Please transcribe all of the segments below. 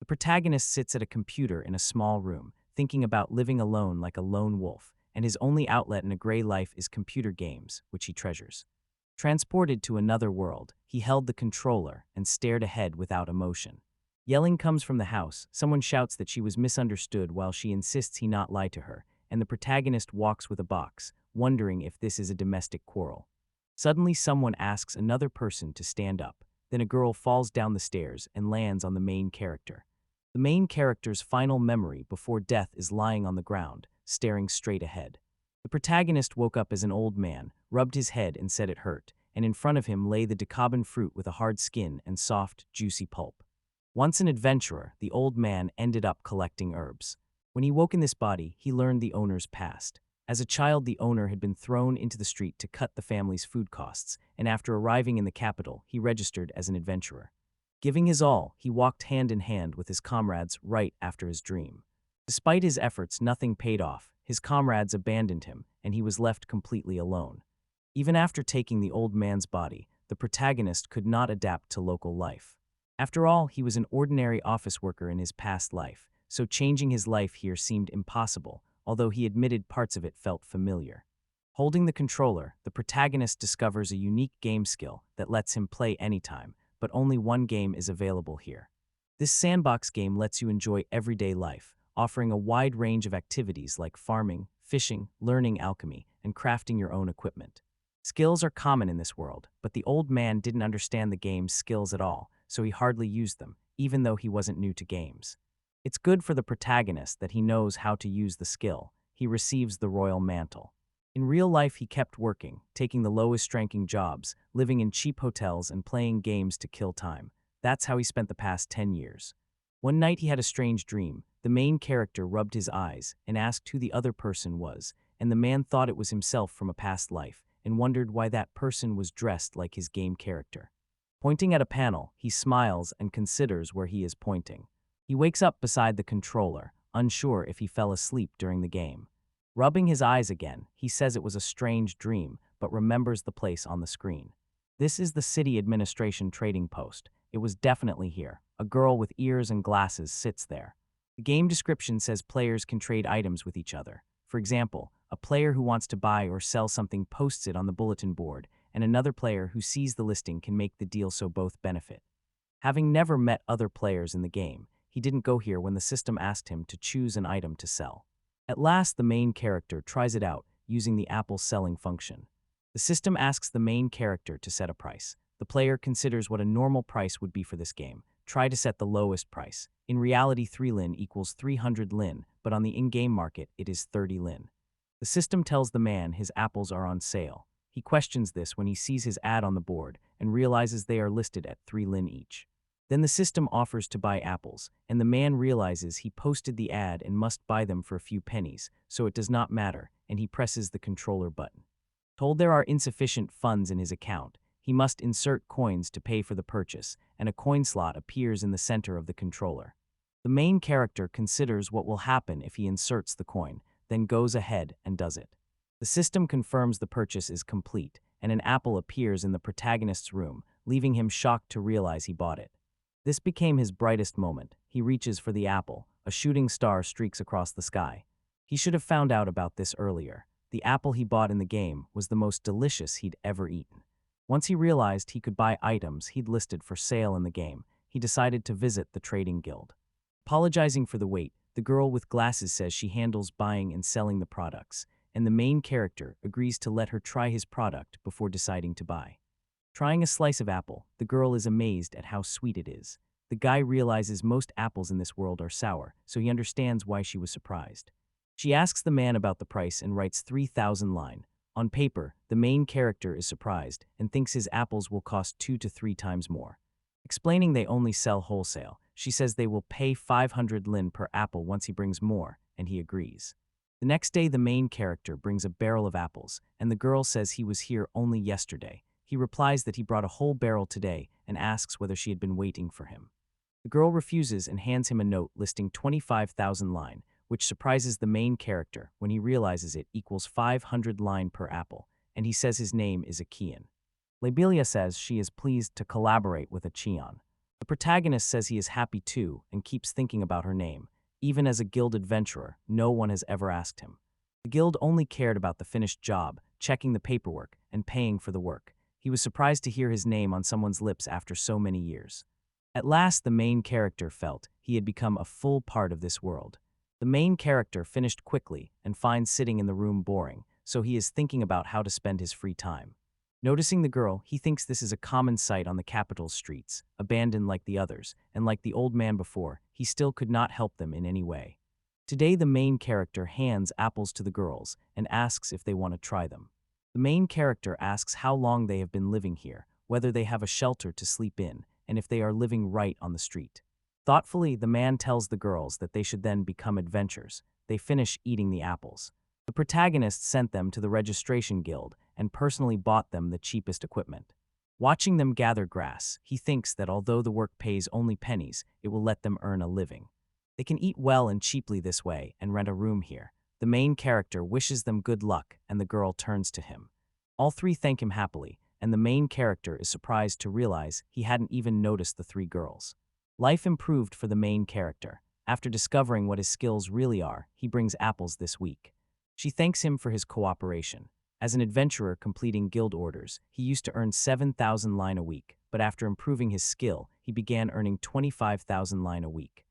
protagonist sits at a computer in a small room, thinking about living alone like a lone wolf, and his only outlet in a gray life is computer games, which he treasures. Transported to another world, he held the controller and stared ahead without emotion. Yelling comes from the house. Someone shouts that she was misunderstood while she insists he not lie to her, and the protagonist walks with a box, wondering if this is a domestic quarrel. Suddenly, someone asks another person to stand up. Then a girl falls down the stairs and lands on the main character. The main character's final memory before death is lying on the ground, staring straight ahead. The protagonist woke up as an old man, rubbed his head and said it hurt, and in front of him lay the decabin fruit with a hard skin and soft, juicy pulp. Once an adventurer, the old man ended up collecting herbs. When he woke in this body, he learned the owner's past. As a child, the owner had been thrown into the street to cut the family's food costs, and after arriving in the capital, he registered as an adventurer. Giving his all, he walked hand in hand with his comrades right after his dream. Despite his efforts, nothing paid off. His comrades abandoned him, and he was left completely alone. Even after taking the old man's body, the protagonist could not adapt to local life. After all, he was an ordinary office worker in his past life, so changing his life here seemed impossible, although he admitted parts of it felt familiar. Holding the controller, the protagonist discovers a unique game skill that lets him play anytime, but only one game is available here. This sandbox game lets you enjoy everyday life, offering a wide range of activities like farming, fishing, learning alchemy, and crafting your own equipment. Skills are common in this world, but the old man didn't understand the game's skills at all, so he hardly used them, even though he wasn't new to games. It's good for the protagonist that he knows how to use the skill. He receives the royal mantle. In real life, he kept working, taking the lowest-ranking jobs, living in cheap hotels, and playing games to kill time. That's how he spent the past 10 years. One night he had a strange dream. The main character rubbed his eyes and asked who the other person was, and the man thought it was himself from a past life and wondered why that person was dressed like his game character. Pointing at a panel, he smiles and considers where he is pointing. He wakes up beside the controller, unsure if he fell asleep during the game. Rubbing his eyes again, he says it was a strange dream, but remembers the place on the screen. This is the city administration trading post. It was definitely here. A girl with ears and glasses sits there. The game description says players can trade items with each other. For example, a player who wants to buy or sell something posts it on the bulletin board, and another player who sees the listing can make the deal so both benefit. Having never met other players in the game, he didn't go here when the system asked him to choose an item to sell. At last, the main character tries it out using the Apple selling function. The system asks the main character to set a price. The player considers what a normal price would be for this game. Try to set the lowest price. In reality, 3 lin equals 300 lin, but on the in-game market, it is 30 lin. The system tells the man his apples are on sale. He questions this when he sees his ad on the board and realizes they are listed at 3 lin each. Then the system offers to buy apples, and the man realizes he posted the ad and must buy them for a few pennies, so it does not matter, and he presses the controller button. Told there are insufficient funds in his account, he must insert coins to pay for the purchase, and a coin slot appears in the center of the controller. The main character considers what will happen if he inserts the coin, then goes ahead and does it. The system confirms the purchase is complete, and an apple appears in the protagonist's room, leaving him shocked to realize he bought it. This became his brightest moment. He reaches for the apple. A shooting star streaks across the sky. He should have found out about this earlier. The apple he bought in the game was the most delicious he'd ever eaten. Once he realized he could buy items he'd listed for sale in the game, he decided to visit the trading guild. Apologizing for the wait, the girl with glasses says she handles buying and selling the products, and the main character agrees to let her try his product before deciding to buy. Trying a slice of apple, the girl is amazed at how sweet it is. The guy realizes most apples in this world are sour, so he understands why she was surprised. She asks the man about the price and writes 3,000 line. On paper, the main character is surprised and thinks his apples will cost 2 to 3 times more. Explaining they only sell wholesale, she says they will pay 500 lin per apple once he brings more, and he agrees. The next day, the main character brings a barrel of apples, and the girl says he was here only yesterday. He replies that he brought a whole barrel today and asks whether she had been waiting for him. The girl refuses and hands him a note listing 25,000 line, which surprises the main character when he realizes it equals 500 line per apple, and he says his name is Akian. Labelia says she is pleased to collaborate with Acheon. The protagonist says he is happy too and keeps thinking about her name. Even as a guild adventurer, no one has ever asked him. The guild only cared about the finished job, checking the paperwork, and paying for the work. He was surprised to hear his name on someone's lips after so many years. At last, the main character felt he had become a full part of this world. The main character finished quickly and finds sitting in the room boring, so he is thinking about how to spend his free time. Noticing the girl, he thinks this is a common sight on the capital's streets, abandoned like the others, and like the old man before, he still could not help them in any way. Today, the main character hands apples to the girls and asks if they want to try them. The main character asks how long they have been living here, whether they have a shelter to sleep in, and if they are living right on the street. Thoughtfully, the man tells the girls that they should then become adventurers. They finish eating the apples. The protagonist sent them to the registration guild and personally bought them the cheapest equipment. Watching them gather grass, he thinks that although the work pays only pennies, it will let them earn a living. They can eat well and cheaply this way and rent a room here. The main character wishes them good luck and the girl turns to him. All three thank him happily, and the main character is surprised to realize he hadn't even noticed the three girls. Life improved for the main character. After discovering what his skills really are, he brings apples this week. She thanks him for his cooperation. As an adventurer completing guild orders, he used to earn 7,000 line a week, but after improving his skill, he began earning 25,000 line a week.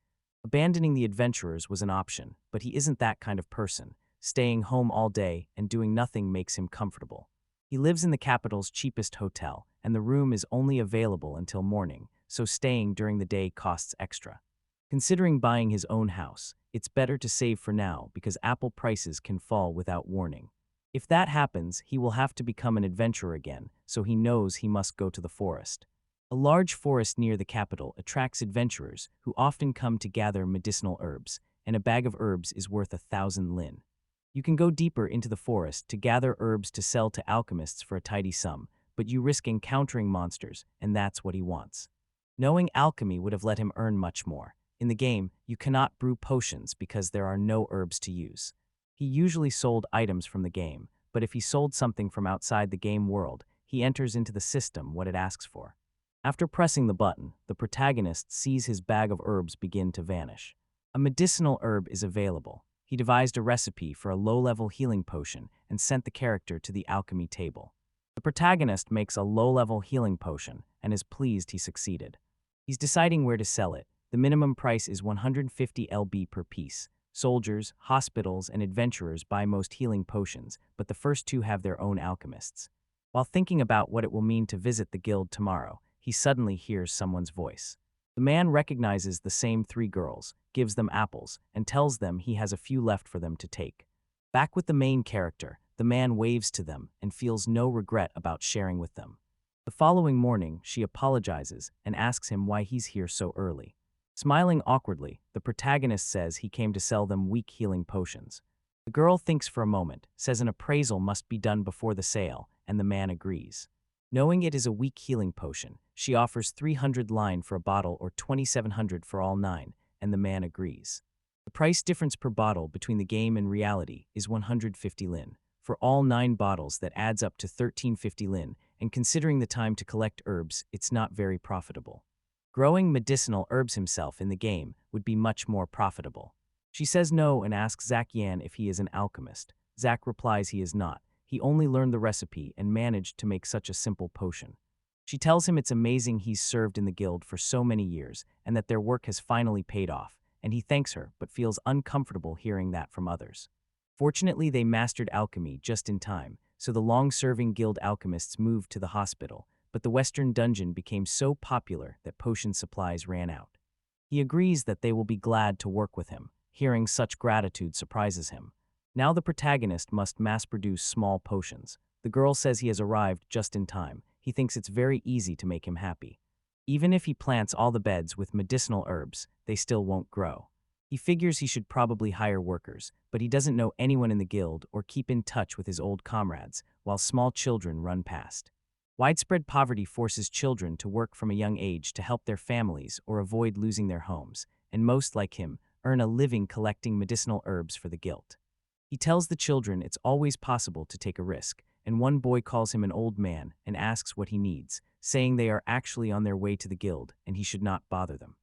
Abandoning the adventurers was an option, but he isn't that kind of person. Staying home all day and doing nothing makes him comfortable. He lives in the capital's cheapest hotel, and the room is only available until morning, so staying during the day costs extra. Considering buying his own house, it's better to save for now because apple prices can fall without warning. If that happens, he will have to become an adventurer again, so he knows he must go to the forest. A large forest near the capital attracts adventurers who often come to gather medicinal herbs, and a bag of herbs is worth 1,000 lin. You can go deeper into the forest to gather herbs to sell to alchemists for a tidy sum, but you risk encountering monsters, and that's what he wants. Knowing alchemy would have let him earn much more. In the game, you cannot brew potions because there are no herbs to use. He usually sold items from the game, but if he sold something from outside the game world, he enters into the system what it asks for. After pressing the button, the protagonist sees his bag of herbs begin to vanish. A medicinal herb is available. He devised a recipe for a low-level healing potion and sent the character to the alchemy table. The protagonist makes a low-level healing potion and is pleased he succeeded. He's deciding where to sell it. The minimum price is 150 LB per piece. Soldiers, hospitals, and adventurers buy most healing potions, but the first two have their own alchemists. While thinking about what it will mean to visit the guild tomorrow, he suddenly hears someone's voice. The man recognizes the same three girls, gives them apples, and tells them he has a few left for them to take. Back with the main character, the man waves to them and feels no regret about sharing with them. The following morning, she apologizes and asks him why he's here so early. Smiling awkwardly, the protagonist says he came to sell them weak healing potions. The girl thinks for a moment, says an appraisal must be done before the sale, and the man agrees. Knowing it is a weak healing potion, she offers 300 line for a bottle or 2,700 for all 9, and the man agrees. The price difference per bottle between the game and reality is 150 lin. For all 9 bottles that adds up to 1350 lin, and considering the time to collect herbs, it's not very profitable. Growing medicinal herbs himself in the game would be much more profitable. She says no and asks Zach Yan if he is an alchemist. Zach replies he is not. He only learned the recipe and managed to make such a simple potion. She tells him it's amazing he's served in the guild for so many years and that their work has finally paid off, and he thanks her but feels uncomfortable hearing that from others. Fortunately, they mastered alchemy just in time, so the long-serving guild alchemists moved to the hospital, but the western dungeon became so popular that potion supplies ran out. He agrees that they will be glad to work with him. Hearing such gratitude surprises him. Now the protagonist must mass-produce small potions. The girl says he has arrived just in time. He thinks it's very easy to make him happy. Even if he plants all the beds with medicinal herbs, they still won't grow. He figures he should probably hire workers, but he doesn't know anyone in the guild or keep in touch with his old comrades, while small children run past. Widespread poverty forces children to work from a young age to help their families or avoid losing their homes, and most, like him, earn a living collecting medicinal herbs for the guild. He tells the children it's always possible to take a risk, and one boy calls him an old man and asks what he needs, saying they are actually on their way to the guild and he should not bother them.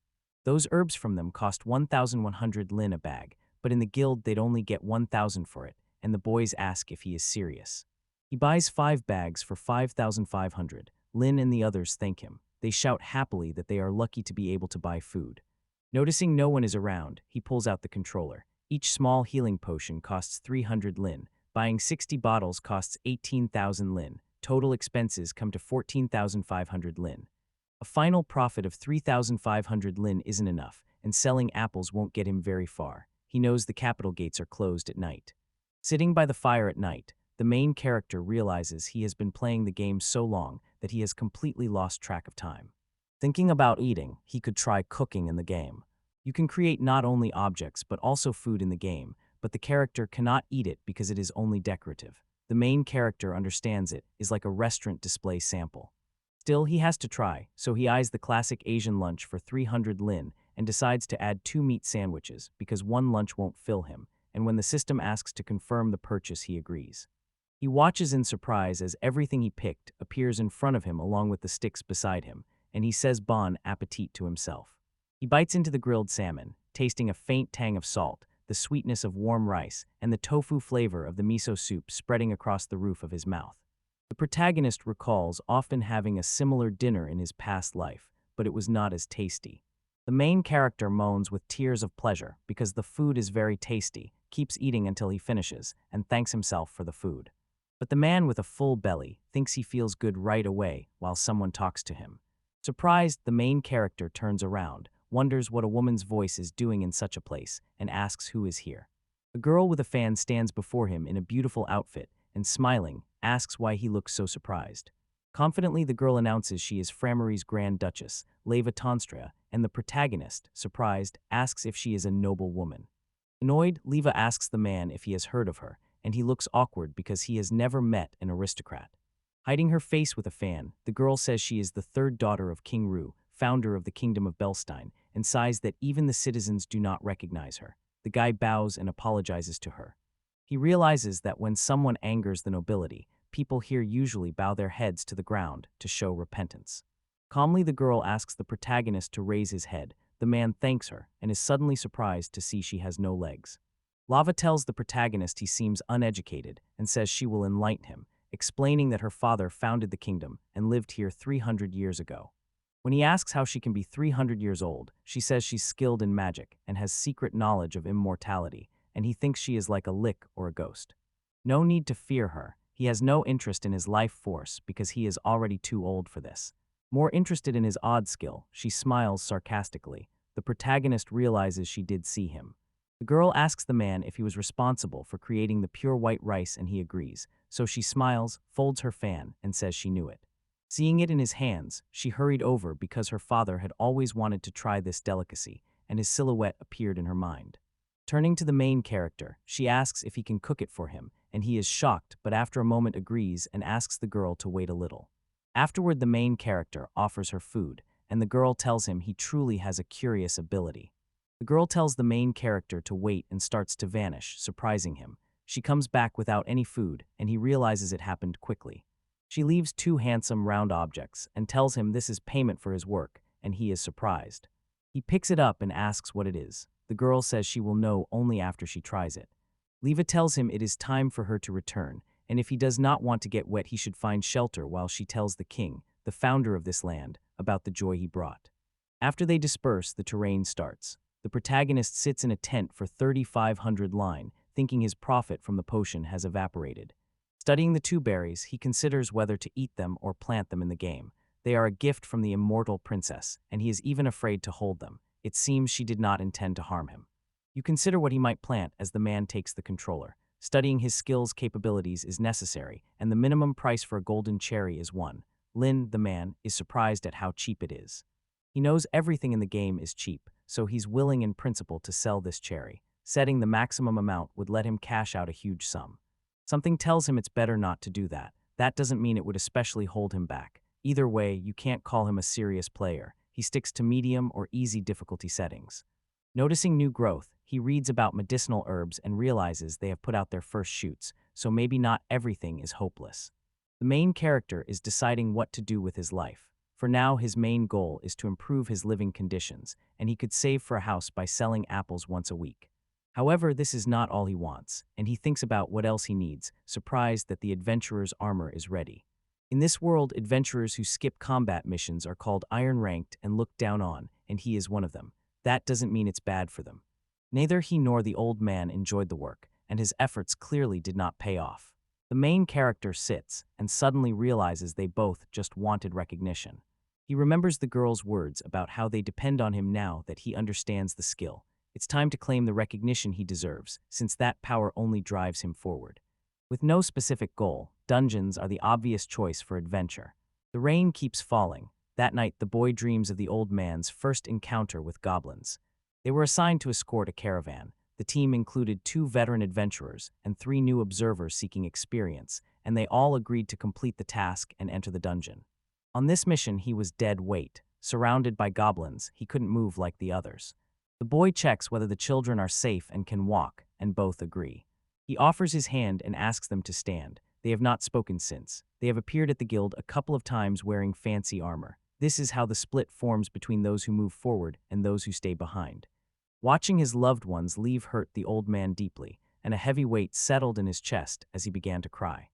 Those herbs from them cost 1,100 lin a bag, but in the guild they'd only get 1,000 for it, and the boys ask if he is serious. He buys 5 bags for 5,500. Lin and the others thank him. They shout happily that they are lucky to be able to buy food. Noticing no one is around, he pulls out the controller. Each small healing potion costs 300 lin. Buying 60 bottles costs 18,000 lin. Total expenses come to 14,500 lin. A final profit of 3,500 lin isn't enough, and selling apples won't get him very far. He knows the capital gates are closed at night. Sitting by the fire at night, the main character realizes he has been playing the game so long that he has completely lost track of time. Thinking about eating, he could try cooking in the game. You can create not only objects but also food in the game, but the character cannot eat it because it is only decorative. The main character understands it is like a restaurant display sample. Still, he has to try, so he eyes the classic Asian lunch for 300 lin and decides to add 2 meat sandwiches because one lunch won't fill him, and when the system asks to confirm the purchase, he agrees. He watches in surprise as everything he picked appears in front of him along with the sticks beside him, and he says bon appetit to himself. He bites into the grilled salmon, tasting a faint tang of salt, the sweetness of warm rice, and the tofu flavor of the miso soup spreading across the roof of his mouth. The protagonist recalls often having a similar dinner in his past life, but it was not as tasty. The main character moans with tears of pleasure because the food is very tasty, keeps eating until he finishes, and thanks himself for the food. But the man with a full belly thinks he feels good right away while someone talks to him. Surprised, the main character turns around, wonders what a woman's voice is doing in such a place, and asks who is here. A girl with a fan stands before him in a beautiful outfit, and smiling, asks why he looks so surprised. Confidently, the girl announces she is Framery's Grand Duchess, Leva Tonstra, and the protagonist, surprised, asks if she is a noble woman. Annoyed, Leva asks the man if he has heard of her, and he looks awkward because he has never met an aristocrat. Hiding her face with a fan, the girl says she is the 3rd daughter of King Ru, founder of the Kingdom of Belstein, and sighs that even the citizens do not recognize her. The guy bows and apologizes to her. He realizes that when someone angers the nobility, people here usually bow their heads to the ground to show repentance. Calmly, the girl asks the protagonist to raise his head. The man thanks her and is suddenly surprised to see she has no legs. Lava tells the protagonist he seems uneducated and says she will enlighten him, explaining that her father founded the kingdom and lived here 300 years ago. When he asks how she can be 300 years old, she says she's skilled in magic and has secret knowledge of immortality, and he thinks she is like a lick or a ghost. No need to fear her. He has no interest in his life force because he is already too old for this. More interested in his odd skill, she smiles sarcastically. The protagonist realizes she did see him. The girl asks the man if he was responsible for creating the pure white rice, and he agrees, so she smiles, folds her fan, and says she knew it. Seeing it in his hands, she hurried over because her father had always wanted to try this delicacy, and his silhouette appeared in her mind. Turning to the main character, she asks if he can cook it for him, and he is shocked but after a moment agrees and asks the girl to wait a little. Afterward, the main character offers her food, and the girl tells him he truly has a curious ability. The girl tells the main character to wait and starts to vanish, surprising him. She comes back without any food, and he realizes it happened quickly. She leaves 2 handsome round objects and tells him this is payment for his work, and he is surprised. He picks it up and asks what it is. The girl says she will know only after she tries it. Leva tells him it is time for her to return, and if he does not want to get wet, he should find shelter while she tells the king, the founder of this land, about the joy he brought. After they disperse, the terrain starts. The protagonist sits in a tent for 3,500 line, thinking his profit from the potion has evaporated. Studying the 2 berries, he considers whether to eat them or plant them in the game. They are a gift from the immortal princess, and he is even afraid to hold them. It seems she did not intend to harm him. You consider what he might plant as the man takes the controller. Studying his skills capabilities is necessary, and the minimum price for a golden cherry is 1. Lin, the man, is surprised at how cheap it is. He knows everything in the game is cheap, so he's willing in principle to sell this cherry. Setting the maximum amount would let him cash out a huge sum. Something tells him it's better not to do that. That doesn't mean it would especially hold him back. Either way, you can't call him a serious player. He sticks to medium or easy difficulty settings. Noticing new growth, he reads about medicinal herbs and realizes they have put out their first shoots, so maybe not everything is hopeless. The main character is deciding what to do with his life. For now, his main goal is to improve his living conditions, and he could save for a house by selling apples once a week. However, this is not all he wants, and he thinks about what else he needs, surprised that the adventurer's armor is ready. In this world, adventurers who skip combat missions are called iron-ranked and looked down on, and he is one of them. That doesn't mean it's bad for them. Neither he nor the old man enjoyed the work, and his efforts clearly did not pay off. The main character sits and suddenly realizes they both just wanted recognition. He remembers the girl's words about how they depend on him now that he understands the skill. It's time to claim the recognition he deserves, since that power only drives him forward. With no specific goal, dungeons are the obvious choice for adventure. The rain keeps falling. That night, the boy dreams of the old man's first encounter with goblins. They were assigned to escort a caravan. The team included 2 veteran adventurers and 3 new observers seeking experience, and they all agreed to complete the task and enter the dungeon. On this mission, he was dead weight. Surrounded by goblins, he couldn't move like the others. The boy checks whether the children are safe and can walk, and both agree. He offers his hand and asks them to stand. They have not spoken since. They have appeared at the guild a couple of times wearing fancy armor. This is how the split forms between those who move forward and those who stay behind. Watching his loved ones leave hurt the old man deeply, and a heavy weight settled in his chest as he began to cry.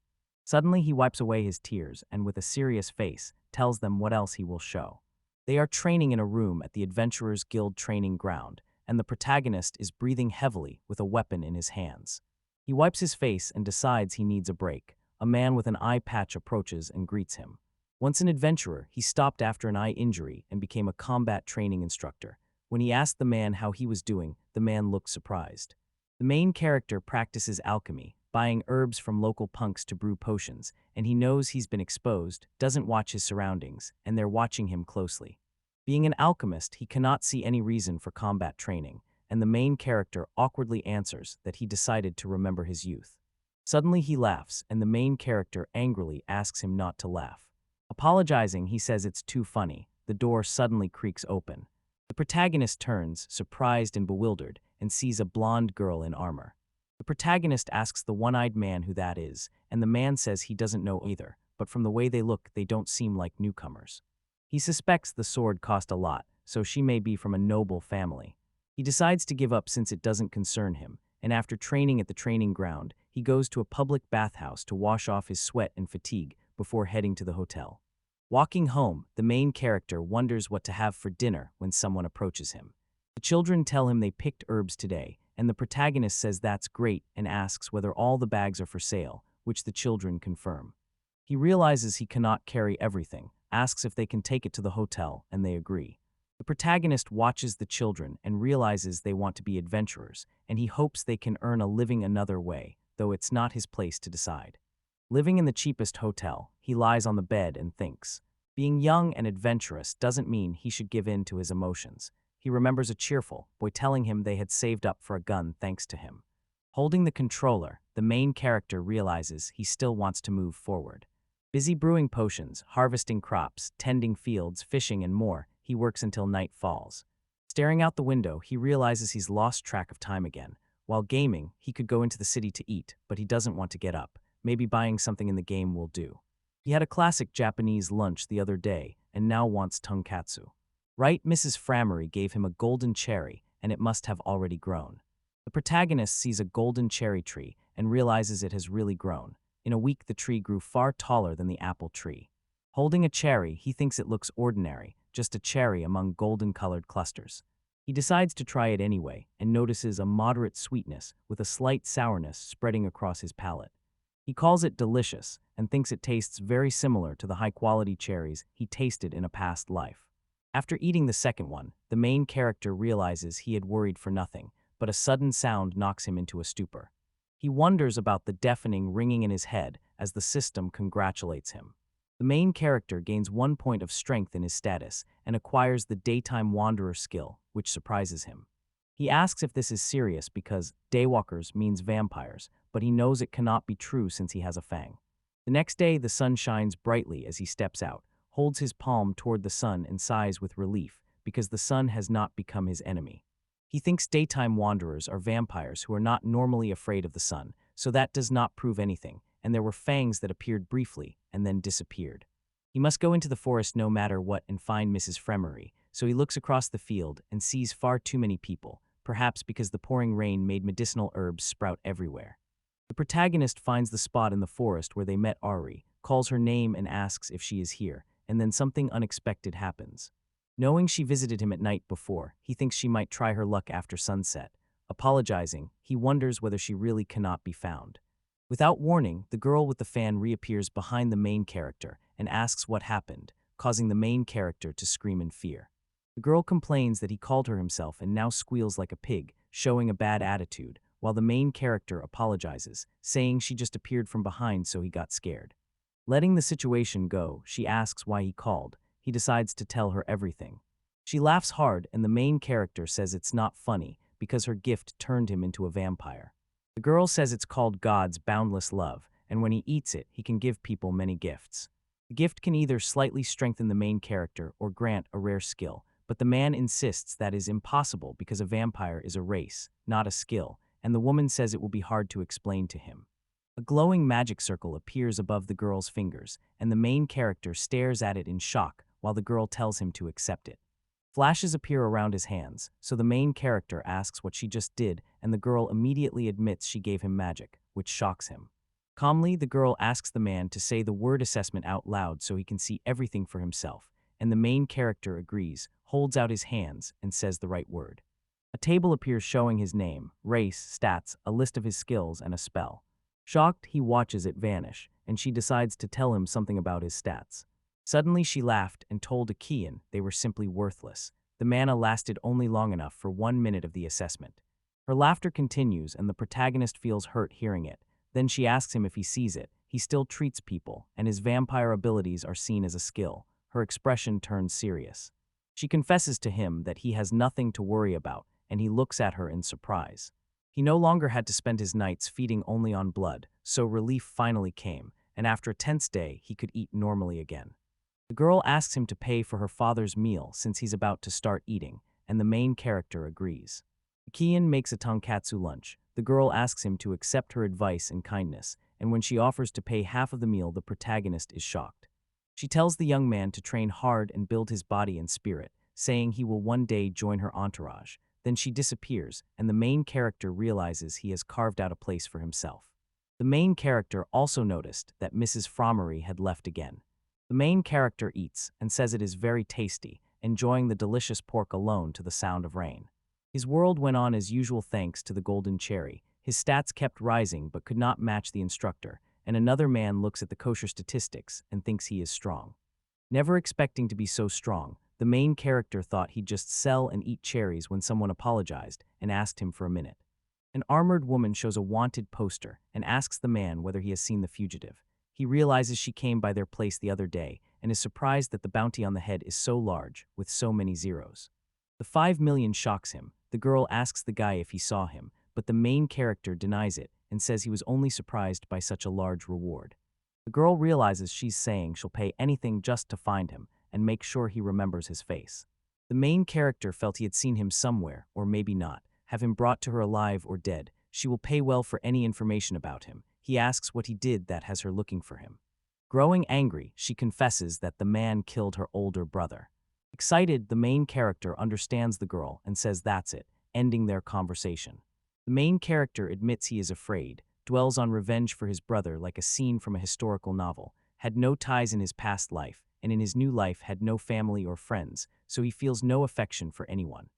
Suddenly he wipes away his tears and with a serious face tells them what else he will show. They are training in a room at the Adventurers Guild training ground, and the protagonist is breathing heavily with a weapon in his hands. He wipes his face and decides he needs a break. A man with an eye patch approaches and greets him. Once an adventurer, he stopped after an eye injury and became a combat training instructor. When he asked the man how he was doing, the man looked surprised. The main character practices alchemy, buying herbs from local punks to brew potions, and he knows he's been exposed, doesn't watch his surroundings, and they're watching him closely. Being an alchemist, he cannot see any reason for combat training, and the main character awkwardly answers that he decided to remember his youth. Suddenly he laughs, and the main character angrily asks him not to laugh. Apologizing, he says it's too funny. The door suddenly creaks open. The protagonist turns, surprised and bewildered, and sees a blonde girl in armor. The protagonist asks the one-eyed man who that is, and the man says he doesn't know either, but from the way they look, they don't seem like newcomers. He suspects the sword cost a lot, so she may be from a noble family. He decides to give up since it doesn't concern him, and after training at the training ground, he goes to a public bathhouse to wash off his sweat and fatigue before heading to the hotel. Walking home, the main character wonders what to have for dinner when someone approaches him. The children tell him they picked herbs today, and the protagonist says that's great and asks whether all the bags are for sale, which the children confirm. He realizes he cannot carry everything, asks if they can take it to the hotel, and they agree. The protagonist watches the children and realizes they want to be adventurers, and he hopes they can earn a living another way, though it's not his place to decide. Living in the cheapest hotel, he lies on the bed and thinks. Being young and adventurous doesn't mean he should give in to his emotions. He remembers a cheerful boy telling him they had saved up for a gun thanks to him. Holding the controller, the main character realizes he still wants to move forward. Busy brewing potions, harvesting crops, tending fields, fishing, and more, he works until night falls. Staring out the window, he realizes he's lost track of time again. While gaming, he could go into the city to eat, but he doesn't want to get up. Maybe buying something in the game will do. He had a classic Japanese lunch the other day and now wants tonkatsu. Right, Mrs. Framery gave him a golden cherry, and it must have already grown. The protagonist sees a golden cherry tree and realizes it has really grown. In a week, the tree grew far taller than the apple tree. Holding a cherry, he thinks it looks ordinary, just a cherry among golden-colored clusters. He decides to try it anyway and notices a moderate sweetness with a slight sourness spreading across his palate. He calls it delicious and thinks it tastes very similar to the high-quality cherries he tasted in a past life. After eating the second one, the main character realizes he had worried for nothing, but a sudden sound knocks him into a stupor. He wonders about the deafening ringing in his head as the system congratulates him. The main character gains 1 point of strength in his status and acquires the Daytime Wanderer skill, which surprises him. He asks if this is serious because daywalkers means vampires, but he knows it cannot be true since he has a fang. The next day, the sun shines brightly as he steps out, holds his palm toward the sun and sighs with relief because the sun has not become his enemy. He thinks daytime wanderers are vampires who are not normally afraid of the sun, so that does not prove anything, and there were fangs that appeared briefly and then disappeared. He must go into the forest no matter what and find Mrs. Fremery, so he looks across the field and sees far too many people, perhaps because the pouring rain made medicinal herbs sprout everywhere. The protagonist finds the spot in the forest where they met Ari, calls her name and asks if she is here, and then something unexpected happens. Knowing she visited him at night before, he thinks she might try her luck after sunset. Apologizing, he wonders whether she really cannot be found. Without warning, the girl with the fan reappears behind the main character and asks what happened, causing the main character to scream in fear. The girl complains that he called her himself and now squeals like a pig, showing a bad attitude, while the main character apologizes, saying she just appeared from behind so he got scared. Letting the situation go, she asks why he called. He decides to tell her everything. She laughs hard and the main character says it's not funny because her gift turned him into a vampire. The girl says it's called God's boundless love, and when he eats it, he can give people many gifts. The gift can either slightly strengthen the main character or grant a rare skill, but the man insists that is impossible because a vampire is a race, not a skill, and the woman says it will be hard to explain to him. A glowing magic circle appears above the girl's fingers, and the main character stares at it in shock while the girl tells him to accept it. Flashes appear around his hands, so the main character asks what she just did, and the girl immediately admits she gave him magic, which shocks him. Calmly, the girl asks the man to say the word assessment out loud so he can see everything for himself, and the main character agrees, holds out his hands, and says the right word. A table appears showing his name, race, stats, a list of his skills, and a spell. Shocked, he watches it vanish, and she decides to tell him something about his stats. Suddenly she laughed and told Isekai'D they were simply worthless. The mana lasted only long enough for 1 minute of the assessment. Her laughter continues and the protagonist feels hurt hearing it. Then she asks him if he sees it. He still treats people, and his vampire abilities are seen as a skill. Her expression turns serious. She confesses to him that he has nothing to worry about, and he looks at her in surprise. He no longer had to spend his nights feeding only on blood, so relief finally came, and after a tense day, he could eat normally again. The girl asks him to pay for her father's meal since he's about to start eating, and the main character agrees. Isekai'D makes a tonkatsu lunch. The girl asks him to accept her advice and kindness, and when she offers to pay half of the meal, the protagonist is shocked. She tells the young man to train hard and build his body and spirit, saying he will one day join her entourage. Then she disappears, and the main character realizes he has carved out a place for himself. The main character also noticed that Mrs. Fremery had left again. The main character eats and says it is very tasty, enjoying the delicious pork alone to the sound of rain. His world went on as usual thanks to the golden cherry. His stats kept rising but could not match the instructor, and another man looks at the kosher statistics and thinks he is strong. Never expecting to be so strong, the main character thought he'd just sell and eat cherries when someone apologized and asked him for a minute. An armored woman shows a wanted poster and asks the man whether he has seen the fugitive. He realizes she came by their place the other day and is surprised that the bounty on the head is so large, with so many zeros. The 5 million shocks him. The girl asks the guy if he saw him, but the main character denies it and says he was only surprised by such a large reward. The girl realizes she's saying she'll pay anything just to find him and make sure he remembers his face. The main character felt he had seen him somewhere, or maybe not, have him brought to her alive or dead. She will pay well for any information about him. He asks what he did that has her looking for him. Growing angry, she confesses that the man killed her older brother. Excited, the main character understands the girl and says that's it, ending their conversation. The main character admits he is afraid, dwells on revenge for his brother like a scene from a historical novel, had no ties in his past life, and in his new life had no family or friends, so he feels no affection for anyone.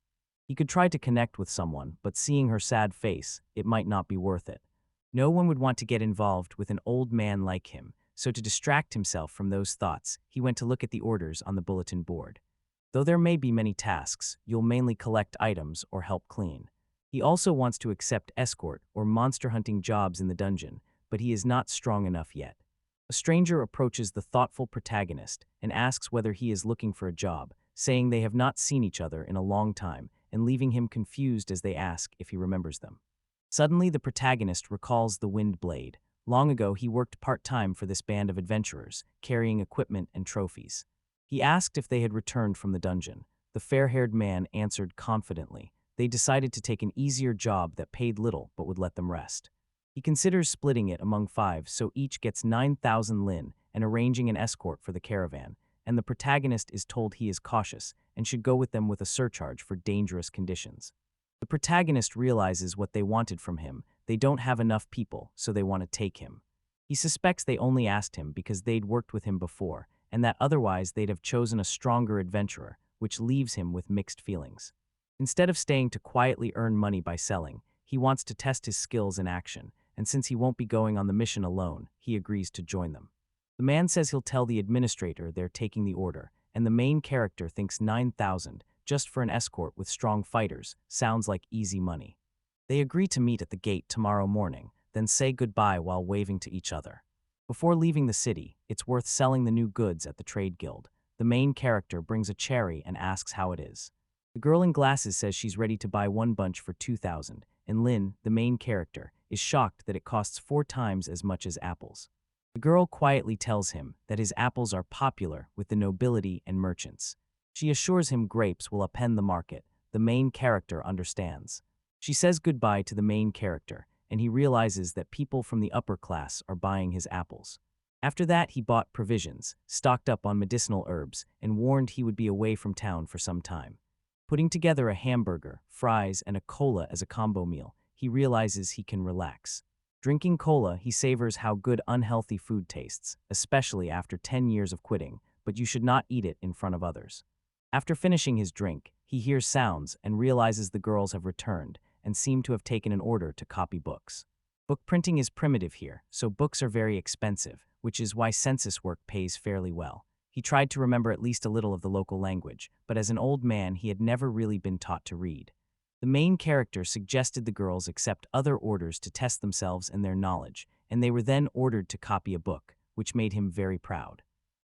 He could try to connect with someone, but seeing her sad face, it might not be worth it. No one would want to get involved with an old man like him, so to distract himself from those thoughts, he went to look at the orders on the bulletin board. Though there may be many tasks, you'll mainly collect items or help clean. He also wants to accept escort or monster hunting jobs in the dungeon, but he is not strong enough yet. A stranger approaches the thoughtful protagonist and asks whether he is looking for a job, saying they have not seen each other in a long time and leaving him confused as they ask if he remembers them. Suddenly, the protagonist recalls the Wind Blade. Long ago, he worked part-time for this band of adventurers, carrying equipment and trophies. He asked if they had returned from the dungeon. The fair-haired man answered confidently. They decided to take an easier job that paid little but would let them rest. He considers splitting it among five so each gets 9,000 lin and arranging an escort for the caravan, and the protagonist is told he is cautious and should go with them with a surcharge for dangerous conditions. The protagonist realizes what they wanted from him. They don't have enough people, so they want to take him. He suspects they only asked him because they'd worked with him before, and that otherwise they'd have chosen a stronger adventurer, which leaves him with mixed feelings. Instead of staying to quietly earn money by selling, he wants to test his skills in action, and since he won't be going on the mission alone, he agrees to join them. The man says he'll tell the administrator they're taking the order, and the main character thinks 9,000, just for an escort with strong fighters, sounds like easy money. They agree to meet at the gate tomorrow morning, then say goodbye while waving to each other. Before leaving the city, it's worth selling the new goods at the trade guild. The main character brings a cherry and asks how it is. The girl in glasses says she's ready to buy one bunch for 2,000, and Lin, the main character, is shocked that it costs 4 times as much as apples. The girl quietly tells him that his apples are popular with the nobility and merchants. She assures him grapes will upend the market. The main character understands. She says goodbye to the main character, and he realizes that people from the upper class are buying his apples. After that, he bought provisions, stocked up on medicinal herbs, and warned he would be away from town for some time. Putting together a hamburger, fries, and a cola as a combo meal, he realizes he can relax. Drinking cola, he savors how good unhealthy food tastes, especially after 10 years of quitting, but you should not eat it in front of others. After finishing his drink, he hears sounds and realizes the girls have returned and seem to have taken an order to copy books. Book printing is primitive here, so books are very expensive, which is why census work pays fairly well. He tried to remember at least a little of the local language, but as an old man, he had never really been taught to read. The main character suggested the girls accept other orders to test themselves and their knowledge, and they were then ordered to copy a book, which made him very proud.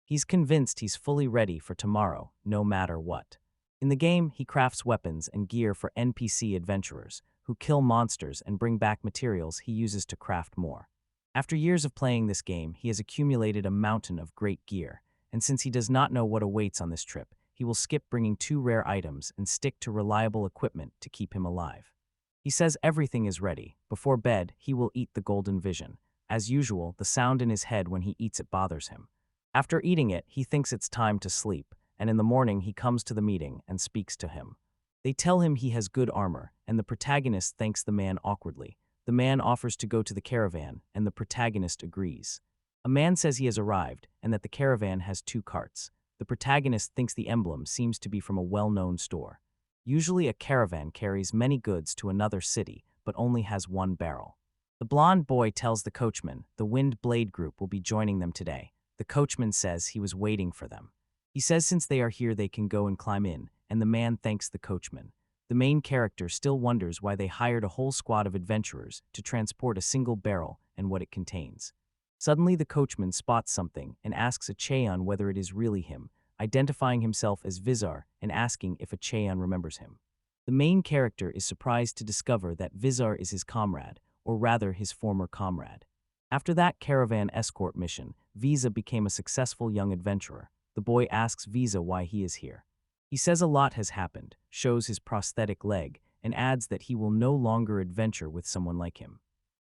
He's convinced he's fully ready for tomorrow, no matter what. In the game, he crafts weapons and gear for NPC adventurers, who kill monsters and bring back materials he uses to craft more. After years of playing this game, he has accumulated a mountain of great gear, and since he does not know what awaits on this trip, he will skip bringing 2 rare items and stick to reliable equipment to keep him alive. He says everything is ready. Before bed, he will eat the golden vision. As usual, the sound in his head when he eats it bothers him. After eating it, he thinks it's time to sleep, and in the morning he comes to the meeting and speaks to him. They tell him he has good armor, and the protagonist thanks the man awkwardly. The man offers to go to the caravan, and the protagonist agrees. A man says he has arrived, and that the caravan has 2 carts. The protagonist thinks the emblem seems to be from a well-known store. Usually a caravan carries many goods to another city, but only has 1 barrel. The blonde boy tells the coachman the Wind Blade group will be joining them today. The coachman says he was waiting for them. He says since they are here they can go and climb in, and the man thanks the coachman. The main character still wonders why they hired a whole squad of adventurers to transport a single barrel and what it contains. Suddenly the coachman spots something and asks a Cheon whether it is really him, identifying himself as Vizar and asking if a Cheon remembers him. The main character is surprised to discover that Vizar is his comrade, or rather his former comrade. After that caravan escort mission, Visa became a successful young adventurer. The boy asks Visa why he is here. He says a lot has happened, shows his prosthetic leg, and adds that he will no longer adventure with someone like him.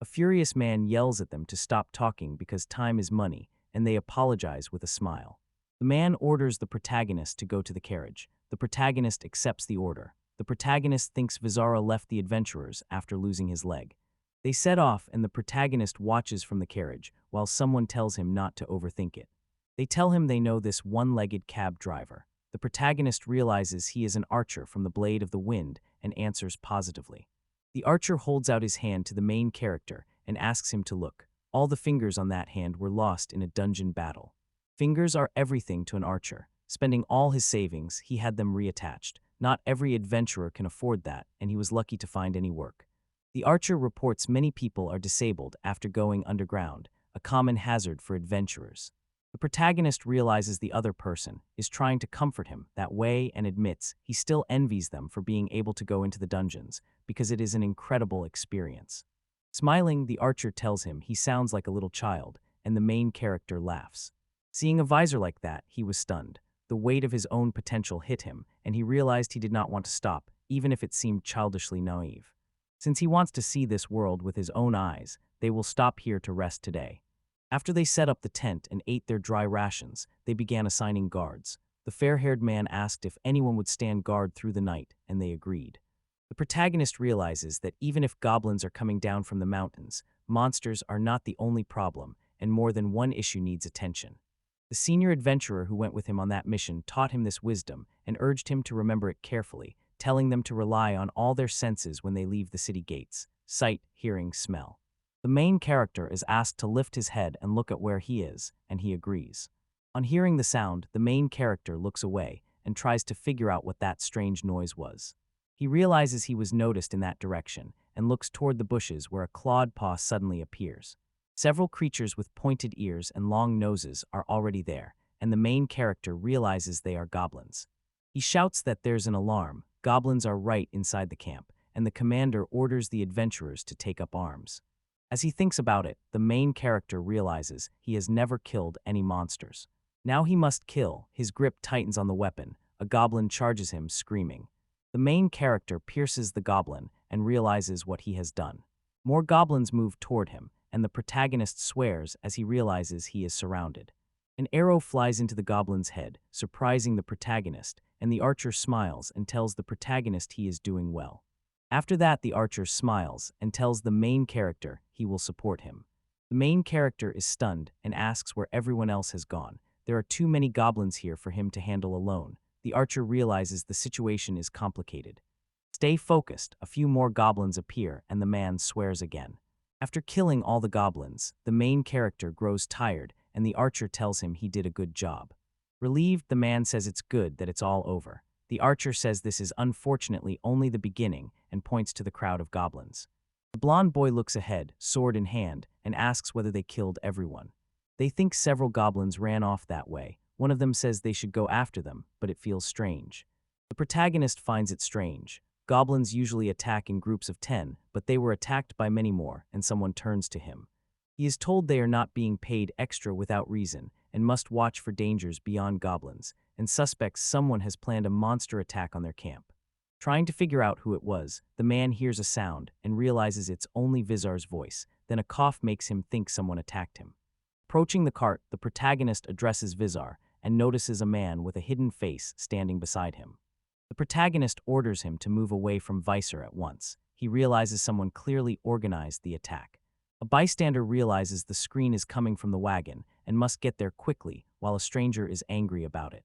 A furious man yells at them to stop talking because time is money, and they apologize with a smile. The man orders the protagonist to go to the carriage. The protagonist accepts the order. The protagonist thinks Vizara left the adventurers after losing his leg. They set off, and the protagonist watches from the carriage, while someone tells him not to overthink it. They tell him they know this one-legged cab driver. The protagonist realizes he is an archer from the Blade of the Wind and answers positively. The archer holds out his hand to the main character and asks him to look. All the fingers on that hand were lost in a dungeon battle. Fingers are everything to an archer. Spending all his savings, he had them reattached. Not every adventurer can afford that, and he was lucky to find any work. The archer reports many people are disabled after going underground, a common hazard for adventurers. The protagonist realizes the other person is trying to comfort him that way and admits he still envies them for being able to go into the dungeons because it is an incredible experience. Smiling, the archer tells him he sounds like a little child, and the main character laughs. Seeing a visor like that, he was stunned. The weight of his own potential hit him, and he realized he did not want to stop, even if it seemed childishly naive. Since he wants to see this world with his own eyes, they will stop here to rest today. After they set up the tent and ate their dry rations, they began assigning guards. The fair-haired man asked if anyone would stand guard through the night, and they agreed. The protagonist realizes that even if goblins are coming down from the mountains, monsters are not the only problem, and more than one issue needs attention. The senior adventurer who went with him on that mission taught him this wisdom and urged him to remember it carefully, telling them to rely on all their senses when they leave the city gates: sight, hearing, smell. The main character is asked to lift his head and look at where he is, and he agrees. On hearing the sound, the main character looks away and tries to figure out what that strange noise was. He realizes he was noticed in that direction and looks toward the bushes where a clawed paw suddenly appears. Several creatures with pointed ears and long noses are already there, and the main character realizes they are goblins. He shouts that there's an alarm. Goblins are right inside the camp, and the commander orders the adventurers to take up arms. As he thinks about it, the main character realizes he has never killed any monsters. Now he must kill. His grip tightens on the weapon. A goblin charges him, screaming. The main character pierces the goblin and realizes what he has done. More goblins move toward him, and the protagonist swears as he realizes he is surrounded. An arrow flies into the goblin's head, surprising the protagonist, and the archer smiles and tells the protagonist he is doing well. After that, the archer smiles and tells the main character he will support him. The main character is stunned and asks where everyone else has gone. There are too many goblins here for him to handle alone. The archer realizes the situation is complicated. Stay focused. A few more goblins appear, and the man swears again. After killing all the goblins, the main character grows tired, and the archer tells him he did a good job. Relieved, the man says it's good that it's all over. The archer says this is unfortunately only the beginning and points to the crowd of goblins. The blonde boy looks ahead, sword in hand, and asks whether they killed everyone. They think several goblins ran off that way. One of them says they should go after them, but it feels strange. The protagonist finds it strange. Goblins usually attack in groups of 10, but they were attacked by many more, and someone turns to him. He is told they are not being paid extra without reason and must watch for dangers beyond goblins, and suspects someone has planned a monster attack on their camp. Trying to figure out who it was, the man hears a sound and realizes it's only Vizar's voice. Then a cough makes him think someone attacked him. Approaching the cart, the protagonist addresses Vizar and notices a man with a hidden face standing beside him. The protagonist orders him to move away from Visor at once. He realizes someone clearly organized the attack. A bystander realizes the screen is coming from the wagon and must get there quickly, while a stranger is angry about it.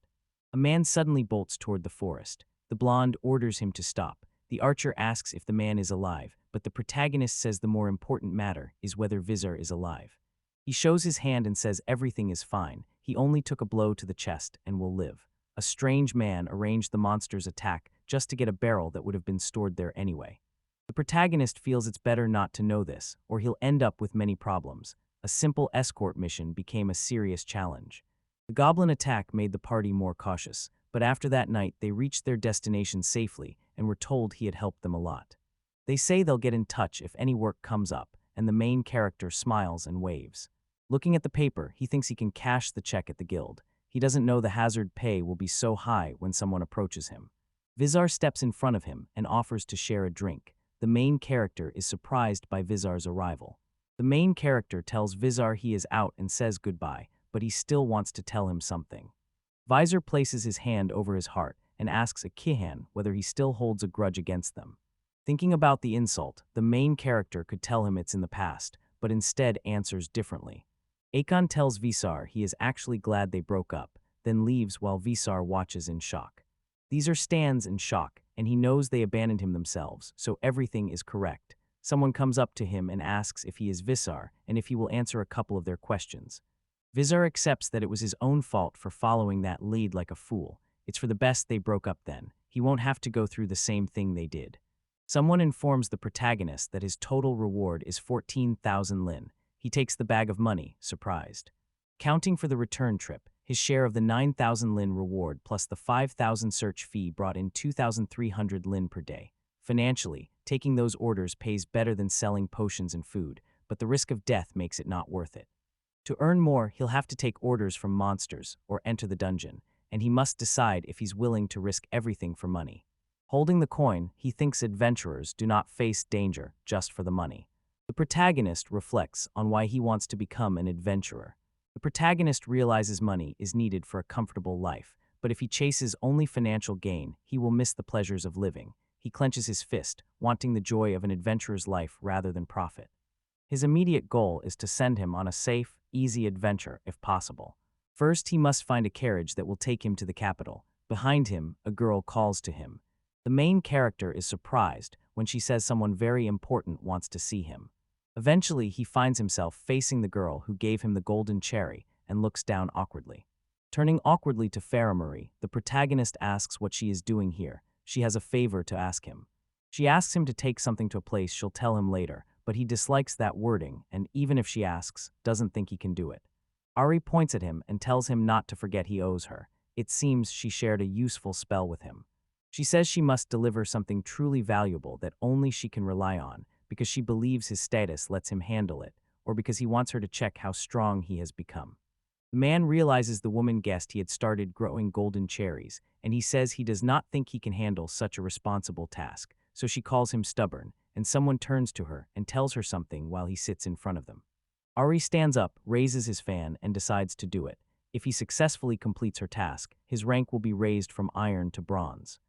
A man suddenly bolts toward the forest. The blonde orders him to stop. The archer asks if the man is alive, but the protagonist says the more important matter is whether Vizar is alive. He shows his hand and says everything is fine. He only took a blow to the chest and will live. A strange man arranged the monster's attack just to get a barrel that would have been stored there anyway. The protagonist feels it's better not to know this, or he'll end up with many problems. A simple escort mission became a serious challenge. The goblin attack made the party more cautious, but after that night they reached their destination safely and were told he had helped them a lot. They say they'll get in touch if any work comes up, and the main character smiles and waves. Looking at the paper, he thinks he can cash the check at the guild. He doesn't know the hazard pay will be so high when someone approaches him. Vizar steps in front of him and offers to share a drink. The main character is surprised by Vizar's arrival. The main character tells Vizar he is out and says goodbye, but he still wants to tell him something. Vizar places his hand over his heart and asks Akihan whether he still holds a grudge against them. Thinking about the insult, the main character could tell him it's in the past, but instead answers differently. Akon tells Visar he is actually glad they broke up, then leaves while Visar watches in shock. These are stands in shock, and he knows they abandoned him themselves, so everything is correct. Someone comes up to him and asks if he is Visar and if he will answer a couple of their questions. Visar accepts that it was his own fault for following that lead like a fool. It's for the best they broke up then. He won't have to go through the same thing they did. Someone informs the protagonist that his total reward is 14,000 lin. He takes the bag of money, surprised. Counting for the return trip, his share of the 9,000 lin reward plus the 5,000 search fee brought in 2,300 lin per day. Financially, taking those orders pays better than selling potions and food, but the risk of death makes it not worth it. To earn more, he'll have to take orders from monsters or enter the dungeon, and he must decide if he's willing to risk everything for money. Holding the coin, he thinks adventurers do not face danger just for the money. The protagonist reflects on why he wants to become an adventurer. The protagonist realizes money is needed for a comfortable life, but if he chases only financial gain, he will miss the pleasures of living. He clenches his fist, wanting the joy of an adventurer's life rather than profit. His immediate goal is to send him on a safe, easy adventure if possible. First, he must find a carriage that will take him to the capital. Behind him, a girl calls to him. The main character is surprised when she says someone very important wants to see him. Eventually, he finds himself facing the girl who gave him the golden cherry and looks down awkwardly. Turning awkwardly to Faramuri, the protagonist asks what she is doing here. She has a favor to ask him. She asks him to take something to a place she'll tell him later, but he dislikes that wording and, even if she asks, doesn't think he can do it. Ari points at him and tells him not to forget he owes her. It seems she shared a useful spell with him. She says she must deliver something truly valuable that only she can rely on, because she believes his status lets him handle it, or because he wants her to check how strong he has become. The man realizes the woman guessed he had started growing golden cherries, and he says he does not think he can handle such a responsible task, so she calls him stubborn, and someone turns to her and tells her something while he sits in front of them. Ari stands up, raises his fan, and decides to do it. If he successfully completes her task, his rank will be raised from iron to bronze.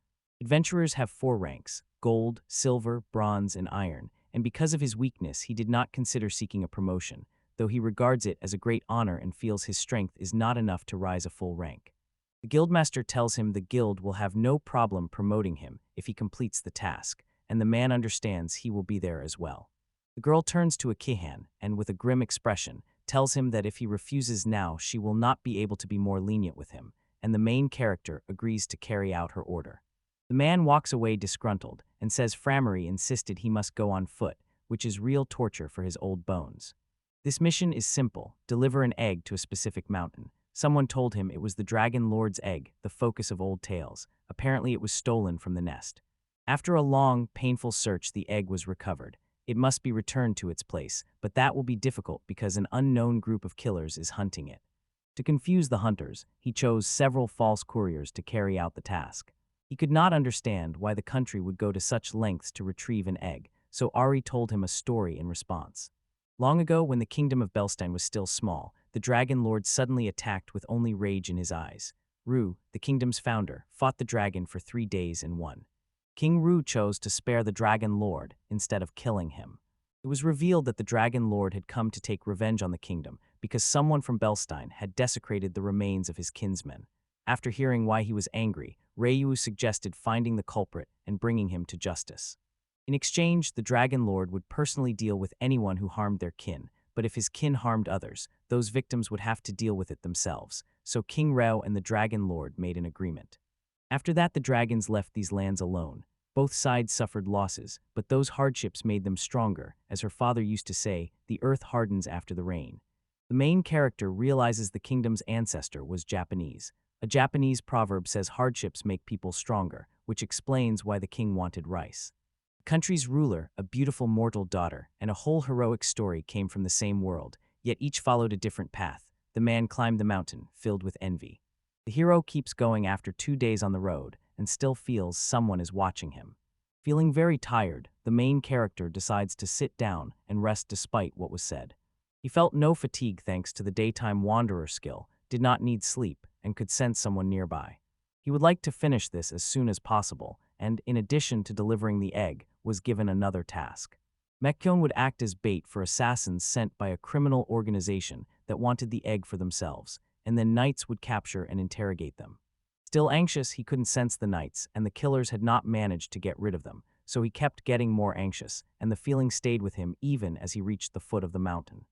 Adventurers have 4 ranks: gold, silver, bronze, and iron, and because of his weakness, he did not consider seeking a promotion, though he regards it as a great honor and feels his strength is not enough to rise a full rank. The guildmaster tells him the guild will have no problem promoting him if he completes the task, and the man understands he will be there as well. The girl turns to Akihan and, with a grim expression, tells him that if he refuses now, she will not be able to be more lenient with him, and the main character agrees to carry out her order. The man walks away disgruntled and says Faramuri insisted he must go on foot, which is real torture for his old bones. This mission is simple: deliver an egg to a specific mountain. Someone told him it was the Dragon Lord's egg, the focus of old tales. Apparently it was stolen from the nest. After a long, painful search, the egg was recovered. It must be returned to its place, but that will be difficult because an unknown group of killers is hunting it. To confuse the hunters, he chose several false couriers to carry out the task. He could not understand why the country would go to such lengths to retrieve an egg, so Ari told him a story in response. Long ago, when the kingdom of Belstein was still small, the Dragon Lord suddenly attacked with only rage in his eyes. Ru, the kingdom's founder, fought the dragon for 3 days and won. King Ru chose to spare the Dragon Lord instead of killing him. It was revealed that the Dragon Lord had come to take revenge on the kingdom because someone from Belstein had desecrated the remains of his kinsmen. After hearing why he was angry, Ryu suggested finding the culprit and bringing him to justice. In exchange, the Dragon Lord would personally deal with anyone who harmed their kin, but if his kin harmed others, those victims would have to deal with it themselves, so King Rao and the Dragon Lord made an agreement. After that, the dragons left these lands alone. Both sides suffered losses, but those hardships made them stronger. As her father used to say, the earth hardens after the rain. The main character realizes the kingdom's ancestor was Japanese. A Japanese proverb says hardships make people stronger, which explains why the king wanted rice. The country's ruler, a beautiful mortal daughter, and a whole heroic story came from the same world, yet each followed a different path. The man climbed the mountain, filled with envy. The hero keeps going after 2 days on the road, and still feels someone is watching him. Feeling very tired, the main character decides to sit down and rest despite what was said. He felt no fatigue thanks to the daytime wanderer skill, did not need sleep, and could sense someone nearby. He would like to finish this as soon as possible, and, in addition to delivering the egg, was given another task. Mekyon would act as bait for assassins sent by a criminal organization that wanted the egg for themselves, and then knights would capture and interrogate them. Still anxious, he couldn't sense the knights, and the killers had not managed to get rid of them, so he kept getting more anxious, and the feeling stayed with him even as he reached the foot of the mountain.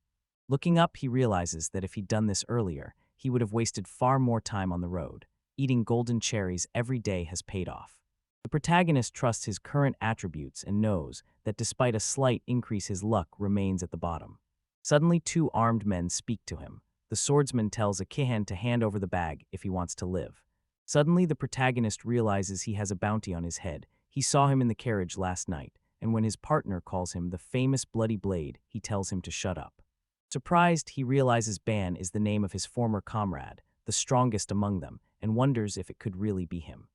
Looking up, he realizes that if he'd done this earlier, he would have wasted far more time on the road. Eating golden cherries every day has paid off. The protagonist trusts his current attributes and knows that despite a slight increase, his luck remains at the bottom. Suddenly, 2 armed men speak to him. The swordsman tells Akihan to hand over the bag if he wants to live. Suddenly, the protagonist realizes he has a bounty on his head. He saw him in the carriage last night, and when his partner calls him the famous Bloody Blade, he tells him to shut up. Surprised, he realizes Ban is the name of his former comrade, the strongest among them, and wonders if it could really be him.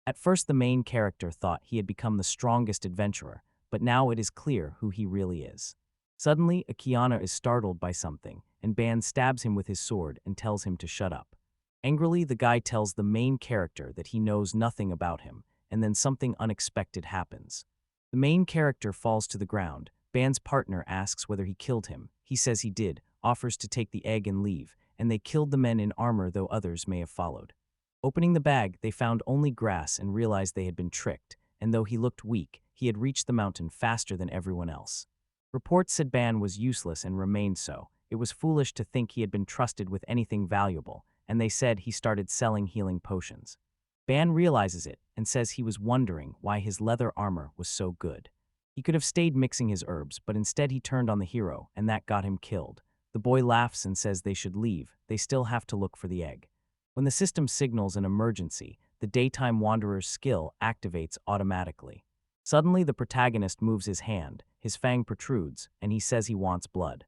At first, the main character thought he had become the strongest adventurer, but now it is clear who he really is. Suddenly, Akiana is startled by something, and Ban stabs him with his sword and tells him to shut up. Angrily, the guy tells the main character that he knows nothing about him, and then something unexpected happens. The main character falls to the ground. Ban's partner asks whether he killed him. He says he did, offers to take the egg and leave, and they killed the men in armor, though others may have followed. Opening the bag, they found only grass and realized they had been tricked, and though he looked weak, he had reached the mountain faster than everyone else. Reports said Ban was useless and remained so. It was foolish to think he had been trusted with anything valuable, and they said he started selling healing potions. Ban realizes it and says he was wondering why his leather armor was so good. He could have stayed mixing his herbs, but instead he turned on the hero, and that got him killed. The boy laughs and says they should leave. They still have to look for the egg. When the system signals an emergency, the daytime wanderer's skill activates automatically. Suddenly, the protagonist moves his hand, his fang protrudes, and he says he wants blood.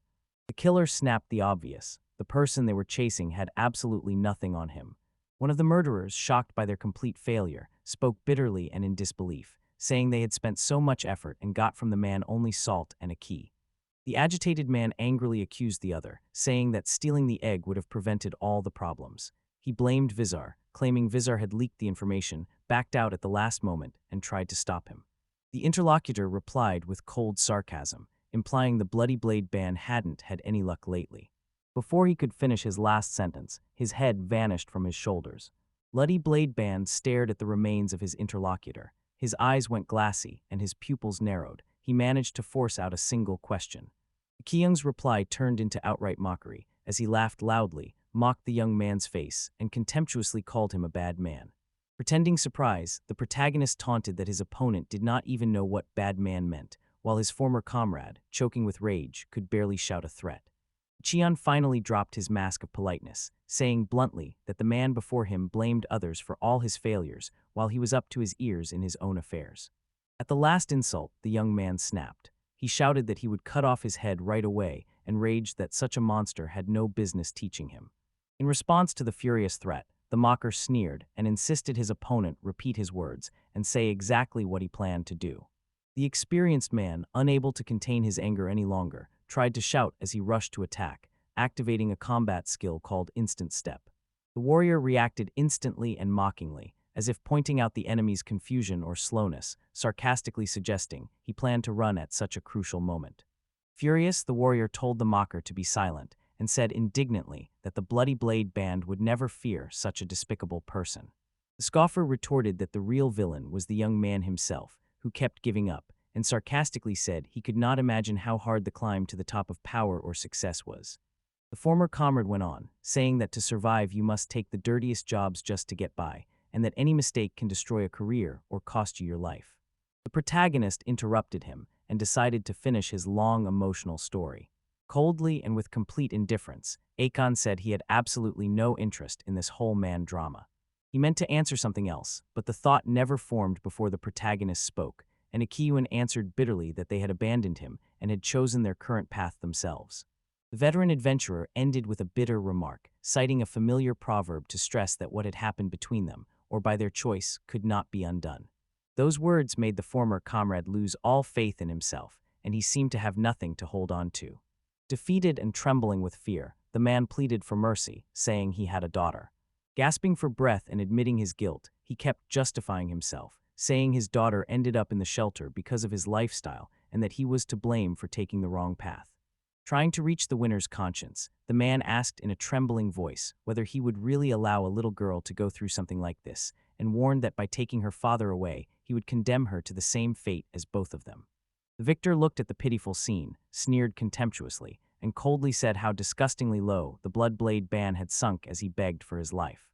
The killer snapped the obvious. The person they were chasing had absolutely nothing on him. One of the murderers, shocked by their complete failure, spoke bitterly and in disbelief, saying they had spent so much effort and got from the man only salt and a key. The agitated man angrily accused the other, saying that stealing the egg would have prevented all the problems. He blamed Vizar, claiming Vizar had leaked the information, backed out at the last moment, and tried to stop him. The interlocutor replied with cold sarcasm, implying the Bloody Blade Ban hadn't had any luck lately. Before he could finish his last sentence, his head vanished from his shoulders. Bloody Blade Ban stared at the remains of his interlocutor. His eyes went glassy, and his pupils narrowed. He managed to force out a single question. Kyung's reply turned into outright mockery, as he laughed loudly, mocked the young man's face, and contemptuously called him a bad man. Pretending surprise, the protagonist taunted that his opponent did not even know what bad man meant, while his former comrade, choking with rage, could barely shout a threat. Cheon finally dropped his mask of politeness, saying bluntly that the man before him blamed others for all his failures while he was up to his ears in his own affairs. At the last insult, the young man snapped. He shouted that he would cut off his head right away and raged that such a monster had no business teaching him. In response to the furious threat, the mocker sneered and insisted his opponent repeat his words and say exactly what he planned to do. The experienced man, unable to contain his anger any longer, tried to shout as he rushed to attack, activating a combat skill called Instant Step. The warrior reacted instantly and mockingly, as if pointing out the enemy's confusion or slowness, sarcastically suggesting he planned to run at such a crucial moment. Furious, the warrior told the mocker to be silent and said indignantly that the Bloody Blade Band would never fear such a despicable person. The scoffer retorted that the real villain was the young man himself, who kept giving up, and sarcastically said he could not imagine how hard the climb to the top of power or success was. The former comrade went on, saying that to survive you must take the dirtiest jobs just to get by, and that any mistake can destroy a career or cost you your life. The protagonist interrupted him and decided to finish his long emotional story. Coldly and with complete indifference, Akon said he had absolutely no interest in this whole man drama. He meant to answer something else, but the thought never formed before the protagonist spoke, and Akiyuan answered bitterly that they had abandoned him and had chosen their current path themselves. The veteran adventurer ended with a bitter remark, citing a familiar proverb to stress that what had happened between them, or by their choice, could not be undone. Those words made the former comrade lose all faith in himself, and he seemed to have nothing to hold on to. Defeated and trembling with fear, the man pleaded for mercy, saying he had a daughter. Gasping for breath and admitting his guilt, he kept justifying himself, saying his daughter ended up in the shelter because of his lifestyle and that he was to blame for taking the wrong path. Trying to reach the winner's conscience, the man asked in a trembling voice whether he would really allow a little girl to go through something like this, and warned that by taking her father away, he would condemn her to the same fate as both of them. The victor looked at the pitiful scene, sneered contemptuously, and coldly said how disgustingly low the Blood Blade Ban had sunk as he begged for his life.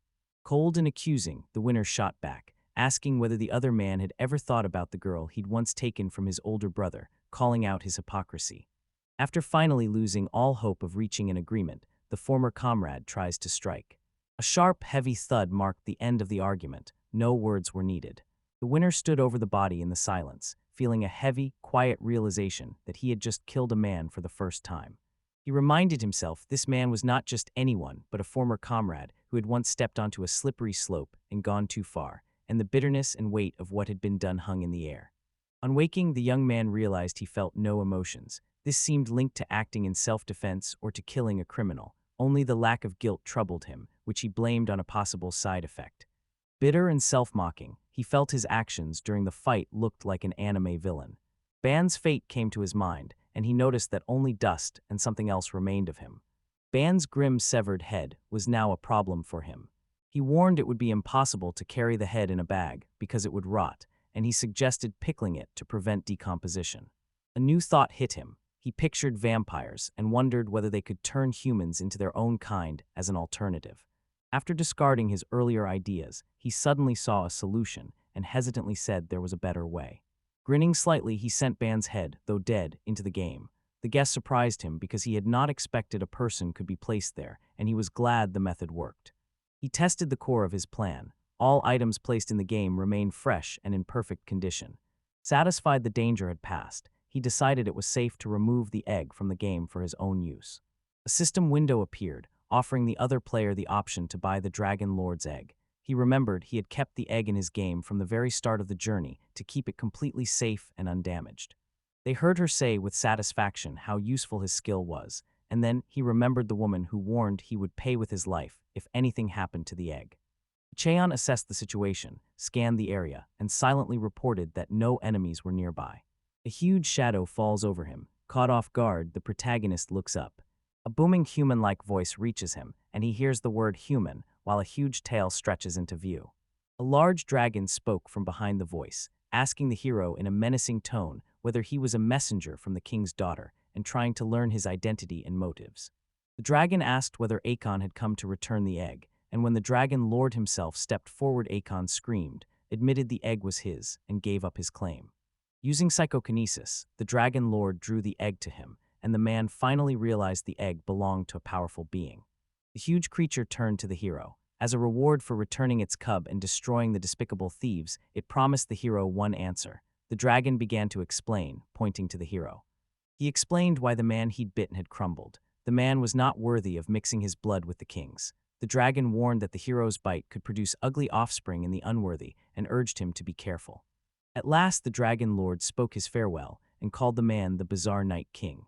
Cold and accusing, the winner shot back, asking whether the other man had ever thought about the girl he'd once taken from his older brother, calling out his hypocrisy. After finally losing all hope of reaching an agreement, the former comrade tries to strike. A sharp, heavy thud marked the end of the argument. No words were needed. The winner stood over the body in the silence, feeling a heavy, quiet realization that he had just killed a man for the first time. He reminded himself this man was not just anyone but a former comrade who had once stepped onto a slippery slope and gone too far, and the bitterness and weight of what had been done hung in the air. On waking, the young man realized he felt no emotions, This seemed linked to acting in self-defense or to killing a criminal. Only the lack of guilt troubled him, which he blamed on a possible side effect. Bitter and self-mocking, he felt his actions during the fight looked like an anime villain. Ban's fate came to his mind, and he noticed that only dust and something else remained of him. Ban's grim severed head was now a problem for him. He warned it would be impossible to carry the head in a bag because it would rot, and he suggested pickling it to prevent decomposition. A new thought hit him. He pictured vampires and wondered whether they could turn humans into their own kind as an alternative. After discarding his earlier ideas, he suddenly saw a solution and hesitantly said there was a better way. Grinning slightly, he sent Ban's head, though dead, into the game. The guest surprised him because he had not expected a person could be placed there, and he was glad the method worked. He tested the core of his plan. All items placed in the game remained fresh and in perfect condition. Satisfied the danger had passed, he decided it was safe to remove the egg from the game for his own use. A system window appeared, offering the other player the option to buy the Dragon Lord's egg. He remembered he had kept the egg in his game from the very start of the journey to keep it completely safe and undamaged. They heard her say with satisfaction how useful his skill was, and then he remembered the woman who warned he would pay with his life if anything happened to the egg. Cheon assessed the situation, scanned the area, and silently reported that no enemies were nearby. A huge shadow falls over him. Caught off guard, the protagonist looks up. A booming human-like voice reaches him, and he hears the word human while a huge tail stretches into view. A large dragon spoke from behind the voice, asking the hero in a menacing tone whether he was a messenger from the king's daughter and trying to learn his identity and motives. The dragon asked whether Akon had come to return the egg, and when the dragon lord himself stepped forward, Akon screamed, admitted the egg was his, and gave up his claim. Using psychokinesis, the dragon lord drew the egg to him, and the man finally realized the egg belonged to a powerful being. The huge creature turned to the hero. As a reward for returning its cub and destroying the despicable thieves, it promised the hero one answer. The dragon began to explain, pointing to the hero. He explained why the man he'd bitten had crumbled. The man was not worthy of mixing his blood with the king's. The dragon warned that the hero's bite could produce ugly offspring in the unworthy and urged him to be careful. At last the dragon lord spoke his farewell and called the man the bizarre night king.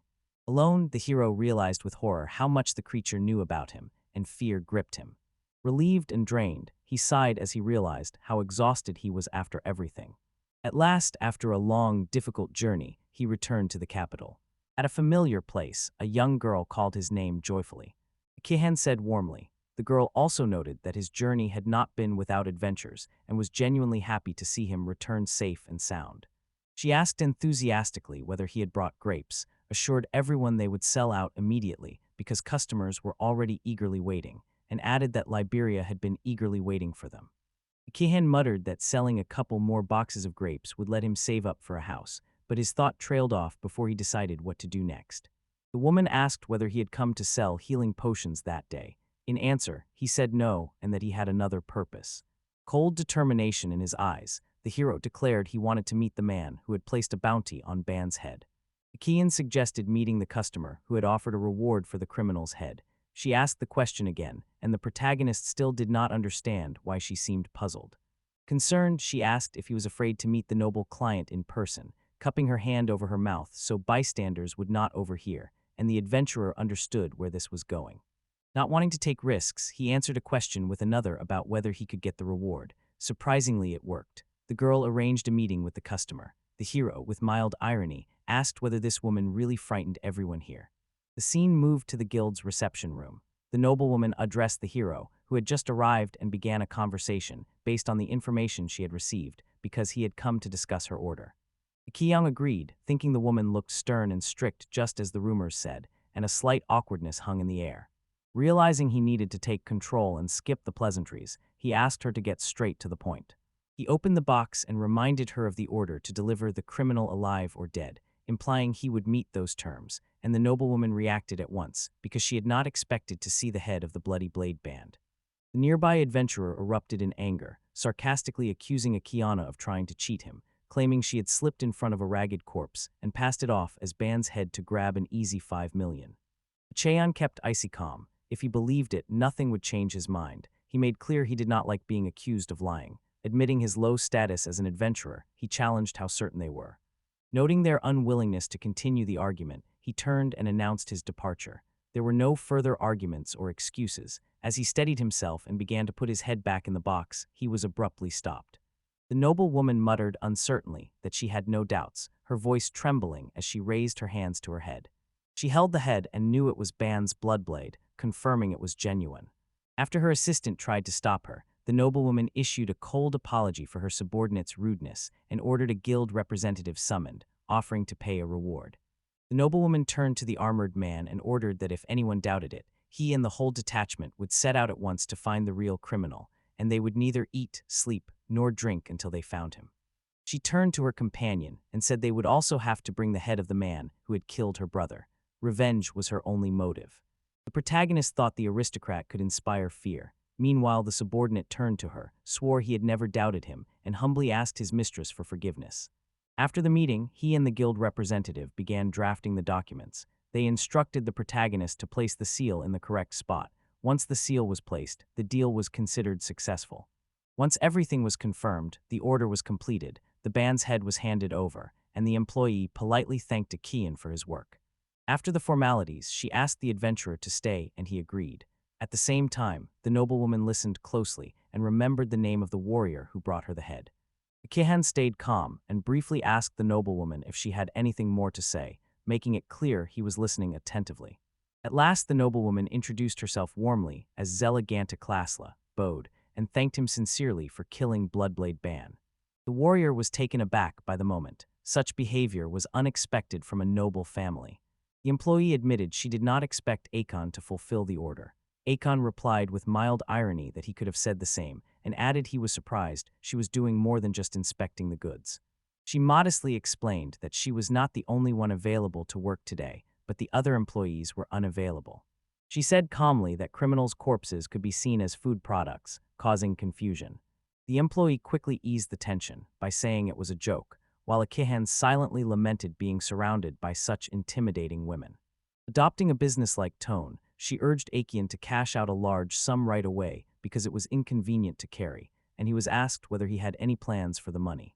Alone, the hero realized with horror how much the creature knew about him, and fear gripped him. Relieved and drained, he sighed as he realized how exhausted he was after everything. At last, after a long, difficult journey, he returned to the capital. At a familiar place, a young girl called his name joyfully. Kihan said warmly. The girl also noted that his journey had not been without adventures and was genuinely happy to see him return safe and sound. She asked enthusiastically whether he had brought grapes, assured everyone they would sell out immediately because customers were already eagerly waiting, and added that Liberia had been eagerly waiting for them. Kihan muttered that selling a couple more boxes of grapes would let him save up for a house, but his thought trailed off before he decided what to do next. The woman asked whether he had come to sell healing potions that day. In answer, he said no and that he had another purpose. Cold determination in his eyes, the hero declared he wanted to meet the man who had placed a bounty on Ban's head. Kian suggested meeting the customer who had offered a reward for the criminal's head. She asked the question again, and the protagonist still did not understand why she seemed puzzled. Concerned, she asked if he was afraid to meet the noble client in person, cupping her hand over her mouth so bystanders would not overhear, and the adventurer understood where this was going. Not wanting to take risks, he answered a question with another about whether he could get the reward. Surprisingly, it worked. The girl arranged a meeting with the customer. The hero, with mild irony, asked whether this woman really frightened everyone here. The scene moved to the guild's reception room. The noblewoman addressed the hero, who had just arrived, and began a conversation based on the information she had received because he had come to discuss her order. Kiyang agreed, thinking the woman looked stern and strict just as the rumors said, and a slight awkwardness hung in the air. Realizing he needed to take control and skip the pleasantries, he asked her to get straight to the point. He opened the box and reminded her of the order to deliver the criminal alive or dead, implying he would meet those terms, and the noblewoman reacted at once because she had not expected to see the head of the Bloody Blade Band. The nearby adventurer erupted in anger, sarcastically accusing Akiana of trying to cheat him, claiming she had slipped in front of a ragged corpse and passed it off as Ban's head to grab an easy 5 million. Cheon kept icy calm. If he believed it, nothing would change his mind. He made clear he did not like being accused of lying. Admitting his low status as an adventurer, he challenged how certain they were. Noting their unwillingness to continue the argument, he turned and announced his departure. There were no further arguments or excuses. As he steadied himself and began to put his head back in the box, he was abruptly stopped. The noble woman muttered uncertainly that she had no doubts, her voice trembling as she raised her hands to her head. She held the head and knew it was Ban's bloodblade, confirming it was genuine. After her assistant tried to stop her, the noblewoman issued a cold apology for her subordinate's rudeness and ordered a guild representative summoned, offering to pay a reward. The noblewoman turned to the armored man and ordered that if anyone doubted it, he and the whole detachment would set out at once to find the real criminal, and they would neither eat, sleep, nor drink until they found him. She turned to her companion and said they would also have to bring the head of the man who had killed her brother. Revenge was her only motive. The protagonist thought the aristocrat could inspire fear. Meanwhile, the subordinate turned to her, swore he had never doubted him, and humbly asked his mistress for forgiveness. After the meeting, he and the guild representative began drafting the documents. They instructed the protagonist to place the seal in the correct spot. Once the seal was placed, the deal was considered successful. Once everything was confirmed, the order was completed, the band's head was handed over, and the employee politely thanked Isekai'D for his work. After the formalities, she asked the adventurer to stay, and he agreed. At the same time, the noblewoman listened closely and remembered the name of the warrior who brought her the head. Isekai'D stayed calm and briefly asked the noblewoman if she had anything more to say, making it clear he was listening attentively. At last, the noblewoman introduced herself warmly as Zela bowed, and thanked him sincerely for killing Bloodblade Ban. The warrior was taken aback by the moment. Such behavior was unexpected from a noble family. The employee admitted she did not expect Isekai'D to fulfill the order. Isekai'D replied with mild irony that he could have said the same, and added he was surprised she was doing more than just inspecting the goods. She modestly explained that she was not the only one available to work today, but the other employees were unavailable. She said calmly that criminals' corpses could be seen as food products, causing confusion. The employee quickly eased the tension by saying it was a joke, while Isekai'D silently lamented being surrounded by such intimidating women. Adopting a businesslike tone, she urged Isekai'D to cash out a large sum right away because it was inconvenient to carry, and he was asked whether he had any plans for the money.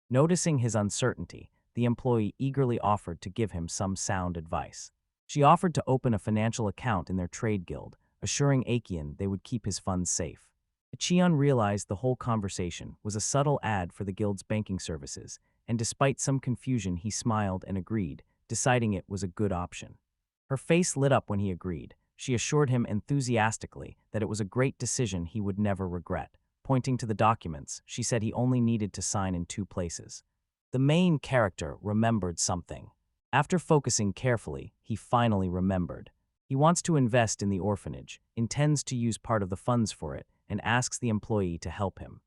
Noticing his uncertainty, the employee eagerly offered to give him some sound advice. She offered to open a financial account in their trade guild, assuring Isekai'D they would keep his funds safe. Isekai'D realized the whole conversation was a subtle ad for the guild's banking services, and despite some confusion he smiled and agreed, deciding it was a good option. Her face lit up when he agreed. She assured him enthusiastically that it was a great decision he would never regret. Pointing to the documents, she said he only needed to sign in 2 places. The main character remembered something. After focusing carefully, he finally remembered. He wants to invest in the orphanage, intends to use part of the funds for it, and asks the employee to help him.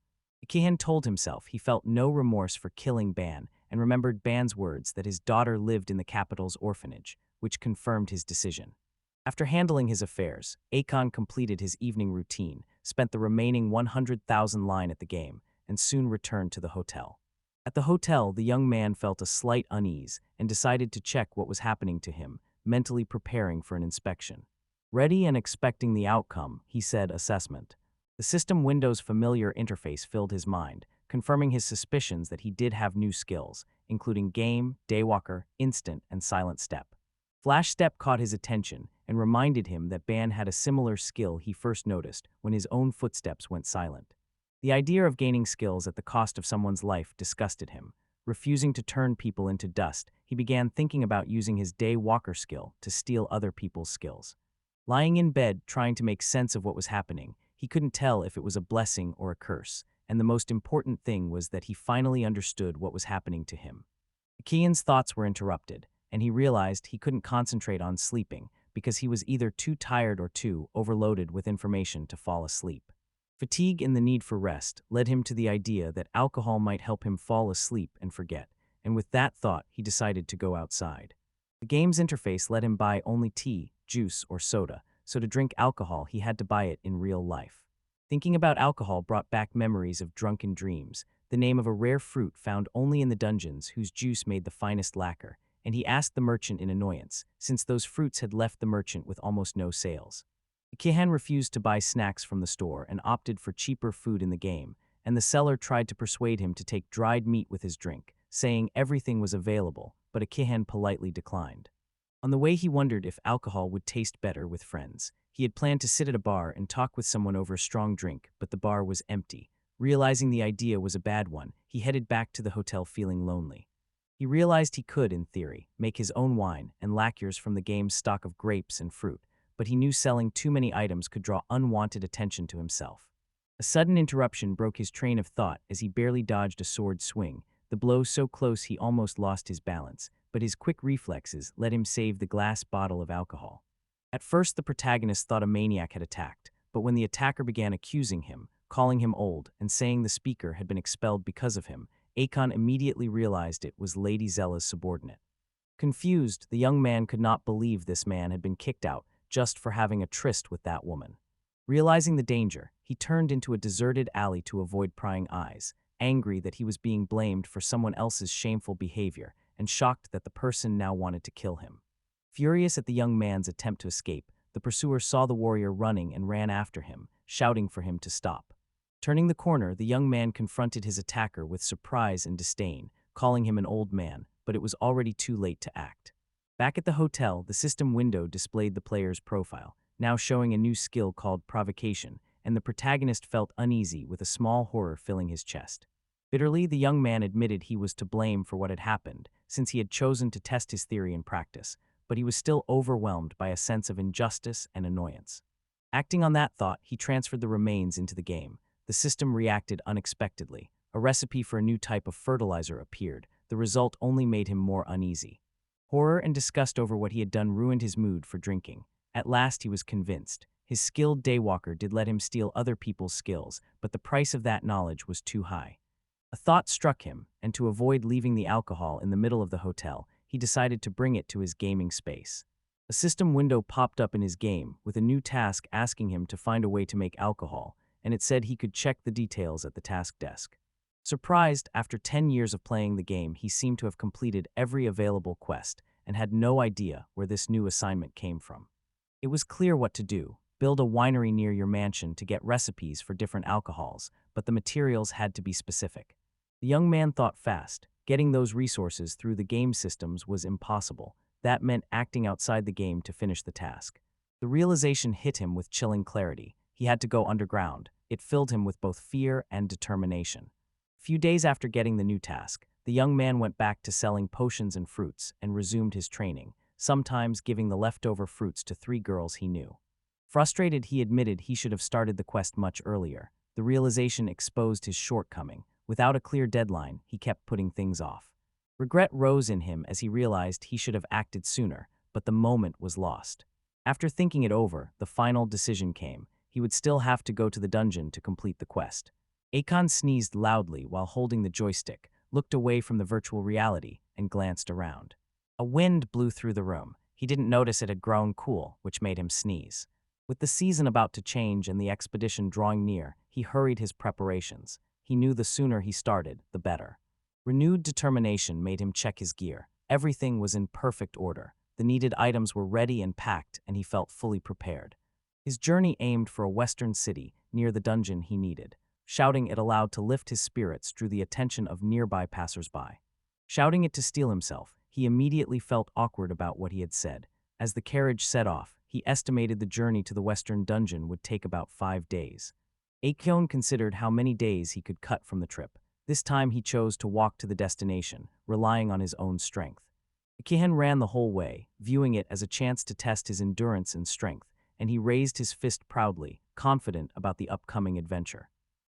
Isekai'D told himself he felt no remorse for killing Ban and remembered Ban's words that his daughter lived in the capital's orphanage, which confirmed his decision. After handling his affairs, Isekai'D completed his evening routine, spent the remaining 100,000 line at the game, and soon returned to the hotel. At the hotel, the young man felt a slight unease and decided to check what was happening to him, mentally preparing for an inspection. Ready and expecting the outcome, he said assessment. The system window's familiar interface filled his mind, confirming his suspicions that he did have new skills, including game, daywalker, instant, and silent step. Flash step caught his attention and reminded him that Ban had a similar skill he first noticed when his own footsteps went silent. The idea of gaining skills at the cost of someone's life disgusted him. Refusing to turn people into dust, he began thinking about using his day walker skill to steal other people's skills. Lying in bed, trying to make sense of what was happening, he couldn't tell if it was a blessing or a curse, and the most important thing was that he finally understood what was happening to him. Isekai'D's thoughts were interrupted, and he realized he couldn't concentrate on sleeping because he was either too tired or too overloaded with information to fall asleep. Fatigue and the need for rest led him to the idea that alcohol might help him fall asleep and forget, and with that thought, he decided to go outside. The game's interface let him buy only tea, juice, or soda, so to drink alcohol he had to buy it in real life. Thinking about alcohol brought back memories of drunken dreams, the name of a rare fruit found only in the dungeons whose juice made the finest lacquer, and he asked the merchant in annoyance, since those fruits had left the merchant with almost no sales. Isekai'D refused to buy snacks from the store and opted for cheaper food in the game, and the seller tried to persuade him to take dried meat with his drink, saying everything was available, but Isekai'D politely declined. On the way, he wondered if alcohol would taste better with friends. He had planned to sit at a bar and talk with someone over a strong drink, but the bar was empty. Realizing the idea was a bad one, he headed back to the hotel feeling lonely. He realized he could, in theory, make his own wine and liqueurs from the game's stock of grapes and fruit, but he knew selling too many items could draw unwanted attention to himself. A sudden interruption broke his train of thought as he barely dodged a sword swing, the blow so close he almost lost his balance, but his quick reflexes let him save the glass bottle of alcohol. At first, the protagonist thought a maniac had attacked, but when the attacker began accusing him, calling him old, and saying the speaker had been expelled because of him, Akon immediately realized it was Lady Zella's subordinate. Confused, the young man could not believe this man had been kicked out just for having a tryst with that woman. Realizing the danger, he turned into a deserted alley to avoid prying eyes, angry that he was being blamed for someone else's shameful behavior, and shocked that the person now wanted to kill him. Furious at the young man's attempt to escape, the pursuer saw the warrior running and ran after him, shouting for him to stop. Turning the corner, the young man confronted his attacker with surprise and disdain, calling him an old man, but it was already too late to act. Back at the hotel, the system window displayed the player's profile, now showing a new skill called provocation, and the protagonist felt uneasy with a small horror filling his chest. Bitterly, the young man admitted he was to blame for what had happened, since he had chosen to test his theory in practice, but he was still overwhelmed by a sense of injustice and annoyance. Acting on that thought, he transferred the remains into the game. The system reacted unexpectedly. A recipe for a new type of fertilizer appeared. The result only made him more uneasy. Horror and disgust over what he had done ruined his mood for drinking. At last he was convinced. His skilled daywalker did let him steal other people's skills, but the price of that knowledge was too high. A thought struck him, and to avoid leaving the alcohol in the middle of the hotel, he decided to bring it to his gaming space. A system window popped up in his game, with a new task asking him to find a way to make alcohol, and it said he could check the details at the task desk. Surprised, after 10 years of playing the game, he seemed to have completed every available quest, and had no idea where this new assignment came from. It was clear what to do. Build a winery near your mansion to get recipes for different alcohols, but the materials had to be specific. The young man thought fast. Getting those resources through the game systems was impossible. That meant acting outside the game to finish the task. The realization hit him with chilling clarity. He had to go underground. It filled him with both fear and determination. A few days after getting the new task, the young man went back to selling potions and fruits and resumed his training, sometimes giving the leftover fruits to 3 girls he knew. Frustrated, he admitted he should have started the quest much earlier. The realization exposed his shortcoming. Without a clear deadline, he kept putting things off. Regret rose in him as he realized he should have acted sooner, but the moment was lost. After thinking it over, the final decision came. He would still have to go to the dungeon to complete the quest. Akon sneezed loudly while holding the joystick, looked away from the virtual reality, and glanced around. A wind blew through the room. He didn't notice it had grown cool, which made him sneeze. With the season about to change and the expedition drawing near, he hurried his preparations. He knew the sooner he started, the better. Renewed determination made him check his gear. Everything was in perfect order. The needed items were ready and packed, and he felt fully prepared. His journey aimed for a western city, near the dungeon he needed. Shouting it aloud to lift his spirits drew the attention of nearby passers-by. Shouting it to steel himself, he immediately felt awkward about what he had said. As the carriage set off, he estimated the journey to the western dungeon would take about 5 days. Akon considered how many days he could cut from the trip. This time he chose to walk to the destination, relying on his own strength. Akon ran the whole way, viewing it as a chance to test his endurance and strength, and he raised his fist proudly, confident about the upcoming adventure.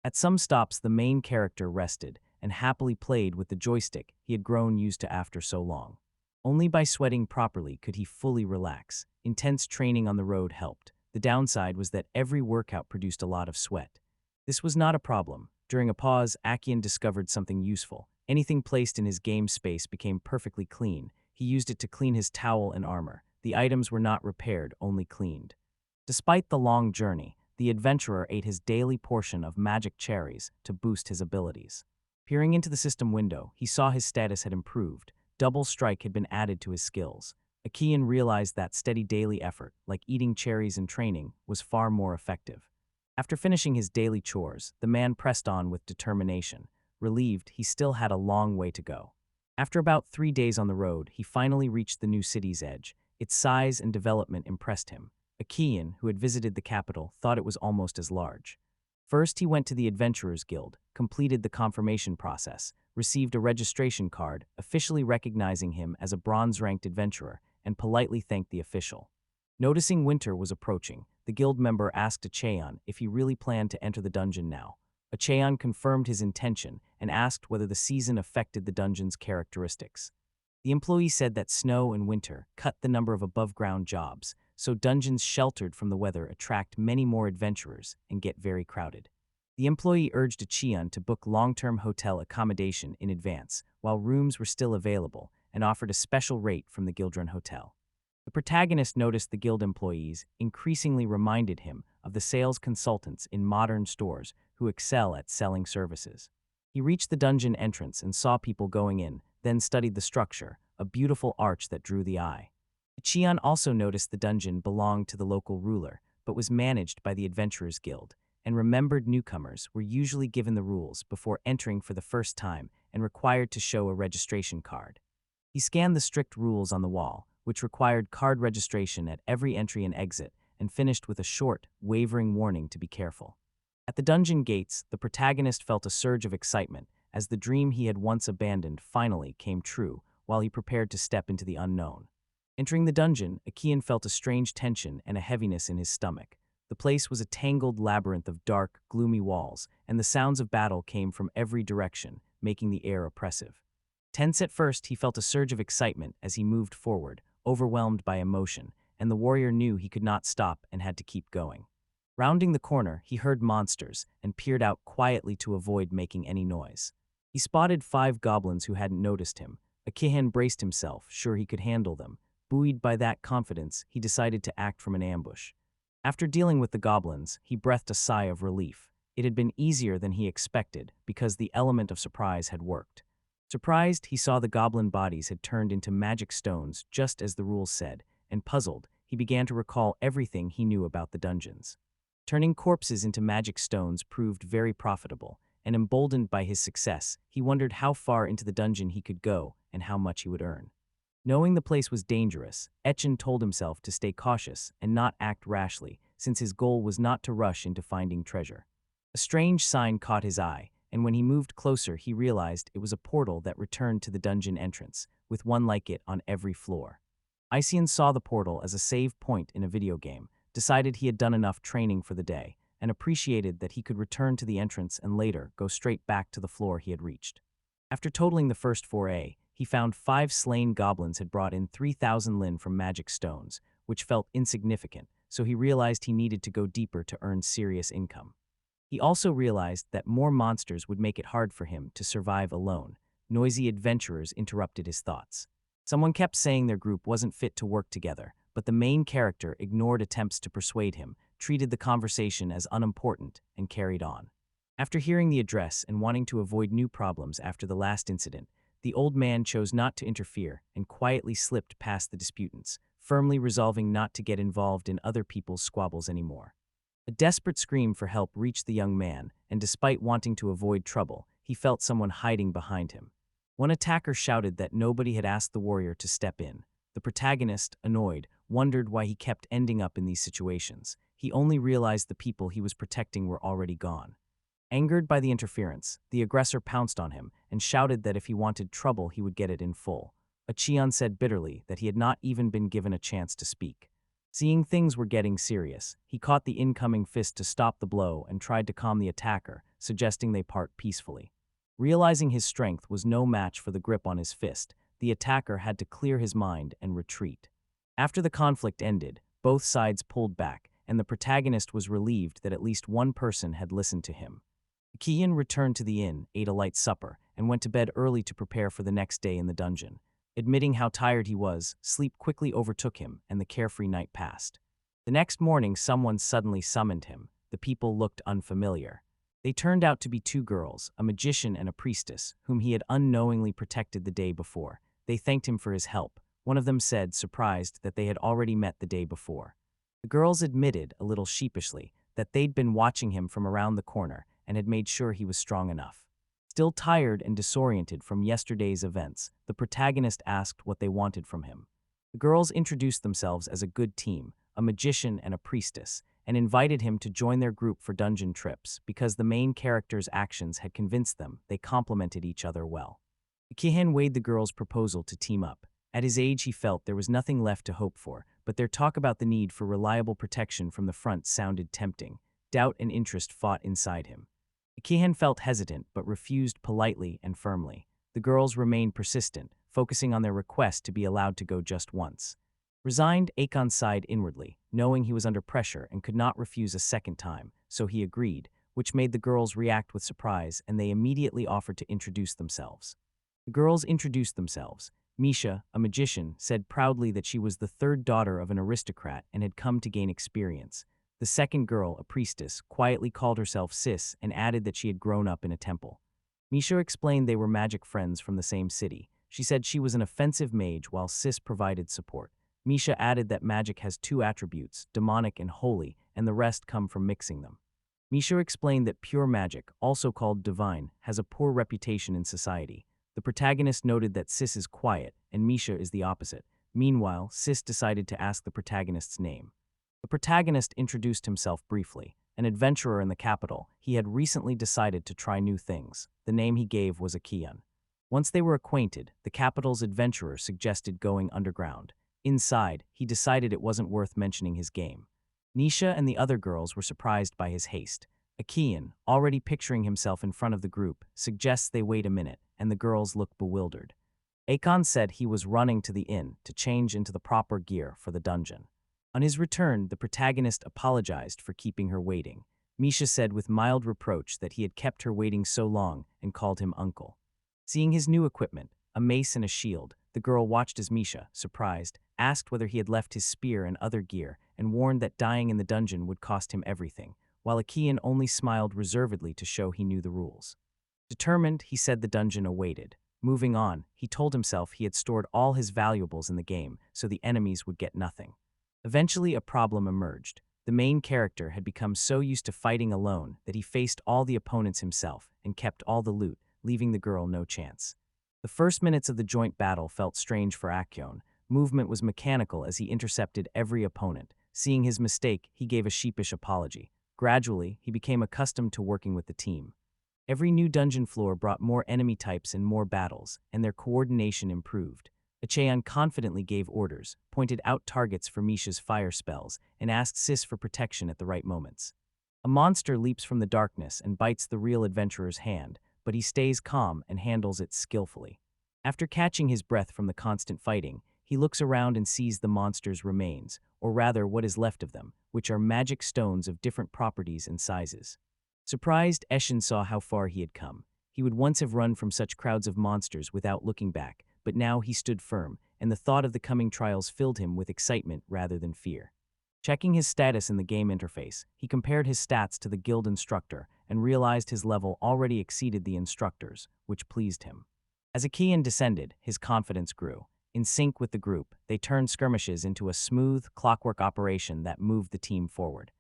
At some stops, the main character rested and happily played with the joystick he had grown used to after so long. Only by sweating properly could he fully relax. Intense training on the road helped. The downside was that every workout produced a lot of sweat. This was not a problem. During a pause, Akon discovered something useful. Anything placed in his game space became perfectly clean. He used it to clean his towel and armor. The items were not repaired, only cleaned. Despite the long journey, the adventurer ate his daily portion of magic cherries to boost his abilities. Peering into the system window, he saw his status had improved. Double strike had been added to his skills. Akon realized that steady daily effort, like eating cherries in training, was far more effective. After finishing his daily chores, the man pressed on with determination. Relieved, he still had a long way to go. After about 3 days on the road, he finally reached the new city's edge. Its size and development impressed him. Achaean, who had visited the capital, thought it was almost as large. First, he went to the Adventurers Guild, completed the confirmation process, received a registration card, officially recognizing him as a bronze-ranked adventurer, and politely thanked the official. Noticing winter was approaching, the guild member asked Achaean if he really planned to enter the dungeon now. Achaean confirmed his intention and asked whether the season affected the dungeon's characteristics. The employee said that snow and winter cut the number of above-ground jobs, so dungeons sheltered from the weather attract many more adventurers and get very crowded. The employee urged Achaean to book long-term hotel accommodation in advance while rooms were still available and offered a special rate from the Guildrun Hotel. The protagonist noticed the guild employees increasingly reminded him of the sales consultants in modern stores who excel at selling services. He reached the dungeon entrance and saw people going in, then studied the structure, a beautiful arch that drew the eye. Achaean also noticed the dungeon belonged to the local ruler, but was managed by the Adventurers Guild, and remembered newcomers were usually given the rules before entering for the first time and required to show a registration card. He scanned the strict rules on the wall, which required card registration at every entry and exit, and finished with a short, wavering warning to be careful. At the dungeon gates, the protagonist felt a surge of excitement as the dream he had once abandoned finally came true while he prepared to step into the unknown. Entering the dungeon, Achaean felt a strange tension and a heaviness in his stomach. The place was a tangled labyrinth of dark, gloomy walls, and the sounds of battle came from every direction, making the air oppressive. Tense at first, he felt a surge of excitement as he moved forward, overwhelmed by emotion, and the warrior knew he could not stop and had to keep going. Rounding the corner, he heard monsters and peered out quietly to avoid making any noise. He spotted 5 goblins who hadn't noticed him. Achaean braced himself, sure he could handle them. Buoyed by that confidence, he decided to act from an ambush. After dealing with the goblins, he breathed a sigh of relief. It had been easier than he expected because the element of surprise had worked. Surprised, he saw the goblin bodies had turned into magic stones just as the rules said, and puzzled, he began to recall everything he knew about the dungeons. Turning corpses into magic stones proved very profitable, and emboldened by his success, he wondered how far into the dungeon he could go and how much he would earn. Knowing the place was dangerous, Achaean told himself to stay cautious and not act rashly, since his goal was not to rush into finding treasure. A strange sign caught his eye, and when he moved closer he realized it was a portal that returned to the dungeon entrance, with one like it on every floor. Achaean saw the portal as a save point in a video game, decided he had done enough training for the day, and appreciated that he could return to the entrance and later go straight back to the floor he had reached. After totaling the first foray, he found 5 slain goblins had brought in 3,000 lin from magic stones, which felt insignificant, so he realized he needed to go deeper to earn serious income. He also realized that more monsters would make it hard for him to survive alone. Noisy adventurers interrupted his thoughts. Someone kept saying their group wasn't fit to work together, but the main character ignored attempts to persuade him, treated the conversation as unimportant, and carried on. After hearing the address and wanting to avoid new problems after the last incident, the old man chose not to interfere and quietly slipped past the disputants, firmly resolving not to get involved in other people's squabbles anymore. A desperate scream for help reached the young man, and despite wanting to avoid trouble, he felt someone hiding behind him. One attacker shouted that nobody had asked the warrior to step in. The protagonist, annoyed, wondered why he kept ending up in these situations. He only realized the people he was protecting were already gone. Angered by the interference, the aggressor pounced on him and shouted that if he wanted trouble he would get it in full. Achaean said bitterly that he had not even been given a chance to speak. Seeing things were getting serious, he caught the incoming fist to stop the blow and tried to calm the attacker, suggesting they part peacefully. Realizing his strength was no match for the grip on his fist, the attacker had to clear his mind and retreat. After the conflict ended, both sides pulled back, and the protagonist was relieved that at least one person had listened to him. Achaean returned to the inn, ate a light supper, and went to bed early to prepare for the next day in the dungeon. Admitting how tired he was, sleep quickly overtook him, and the carefree night passed. The next morning, someone suddenly summoned him. The people looked unfamiliar. They turned out to be 2 girls, a magician and a priestess, whom he had unknowingly protected the day before. They thanked him for his help. One of them said, surprised, that they had already met the day before. The girls admitted, a little sheepishly, that they'd been watching him from around the corner and had made sure he was strong enough. Still tired and disoriented from yesterday's events, the protagonist asked what they wanted from him. The girls introduced themselves as a good team, a magician and a priestess, and invited him to join their group for dungeon trips because the main character's actions had convinced them they complemented each other well. Kihan weighed the girls' proposal to team up. At his age, he felt there was nothing left to hope for, but their talk about the need for reliable protection from the front sounded tempting. Doubt and interest fought inside him. Kihan felt hesitant but refused politely and firmly. The girls remained persistent, focusing on their request to be allowed to go just once. Resigned, Akon sighed inwardly, knowing he was under pressure and could not refuse a second time, so he agreed, which made the girls react with surprise, and they immediately offered to introduce themselves. The girls introduced themselves. Misha, a magician, said proudly that she was the third daughter of an aristocrat and had come to gain experience. The second girl, a priestess, quietly called herself Sis and added that she had grown up in a temple. Misha explained they were magic friends from the same city. She said she was an offensive mage while Sis provided support. Misha added that magic has two attributes, demonic and holy, and the rest come from mixing them. Misha explained that pure magic, also called divine, has a poor reputation in society. The protagonist noted that Sis is quiet, and Misha is the opposite. Meanwhile, Sis decided to ask the protagonist's name. The protagonist introduced himself briefly. An adventurer in the capital, he had recently decided to try new things. The name he gave was Akian. Once they were acquainted, the capital's adventurer suggested going underground. Inside, he decided it wasn't worth mentioning his game. Nisha and the other girls were surprised by his haste. Akian, already picturing himself in front of the group, suggests they wait a minute, and the girls look bewildered. Akon said he was running to the inn to change into the proper gear for the dungeon. On his return, the protagonist apologized for keeping her waiting. Misha said with mild reproach that he had kept her waiting so long and called him uncle. Seeing his new equipment, a mace and a shield, the girl watched as Misha, surprised, asked whether he had left his spear and other gear, and warned that dying in the dungeon would cost him everything, while Akian only smiled reservedly to show he knew the rules. Determined, he said the dungeon awaited. Moving on, he told himself he had stored all his valuables in the game, so the enemies would get nothing. Eventually, a problem emerged. The main character had become so used to fighting alone that he faced all the opponents himself and kept all the loot, leaving the girl no chance. The first minutes of the joint battle felt strange for Akion. Movement was mechanical as he intercepted every opponent. Seeing his mistake, he gave a sheepish apology. Gradually, he became accustomed to working with the team. Every new dungeon floor brought more enemy types and more battles, and their coordination improved. Acheon confidently gave orders, pointed out targets for Misha's fire spells, and asked Sis for protection at the right moments. A monster leaps from the darkness and bites the real adventurer's hand, but he stays calm and handles it skillfully. After catching his breath from the constant fighting, he looks around and sees the monster's remains, or rather what is left of them, which are magic stones of different properties and sizes. Surprised, Eshin saw how far he had come. He would once have run from such crowds of monsters without looking back, but now he stood firm, and the thought of the coming trials filled him with excitement rather than fear. Checking his status in the game interface, he compared his stats to the guild instructor and realized his level already exceeded the instructor's, which pleased him. As Akian descended, his confidence grew. In sync with the group, they turned skirmishes into a smooth, clockwork operation that moved the team forward.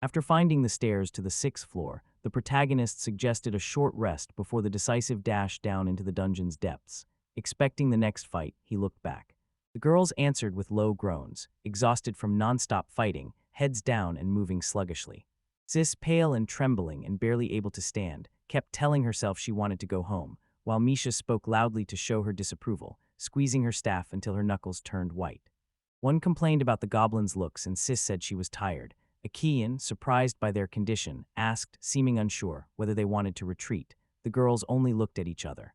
After finding the stairs to the 6th floor, the protagonist suggested a short rest before the decisive dash down into the dungeon's depths. Expecting the next fight, he looked back. The girls answered with low groans, exhausted from non-stop fighting, heads down and moving sluggishly. Sis, pale and trembling and barely able to stand, kept telling herself she wanted to go home, while Misha spoke loudly to show her disapproval, squeezing her staff until her knuckles turned white. One complained about the goblin's looks and Sis said she was tired. Akian, surprised by their condition, asked, seeming unsure, whether they wanted to retreat. The girls only looked at each other.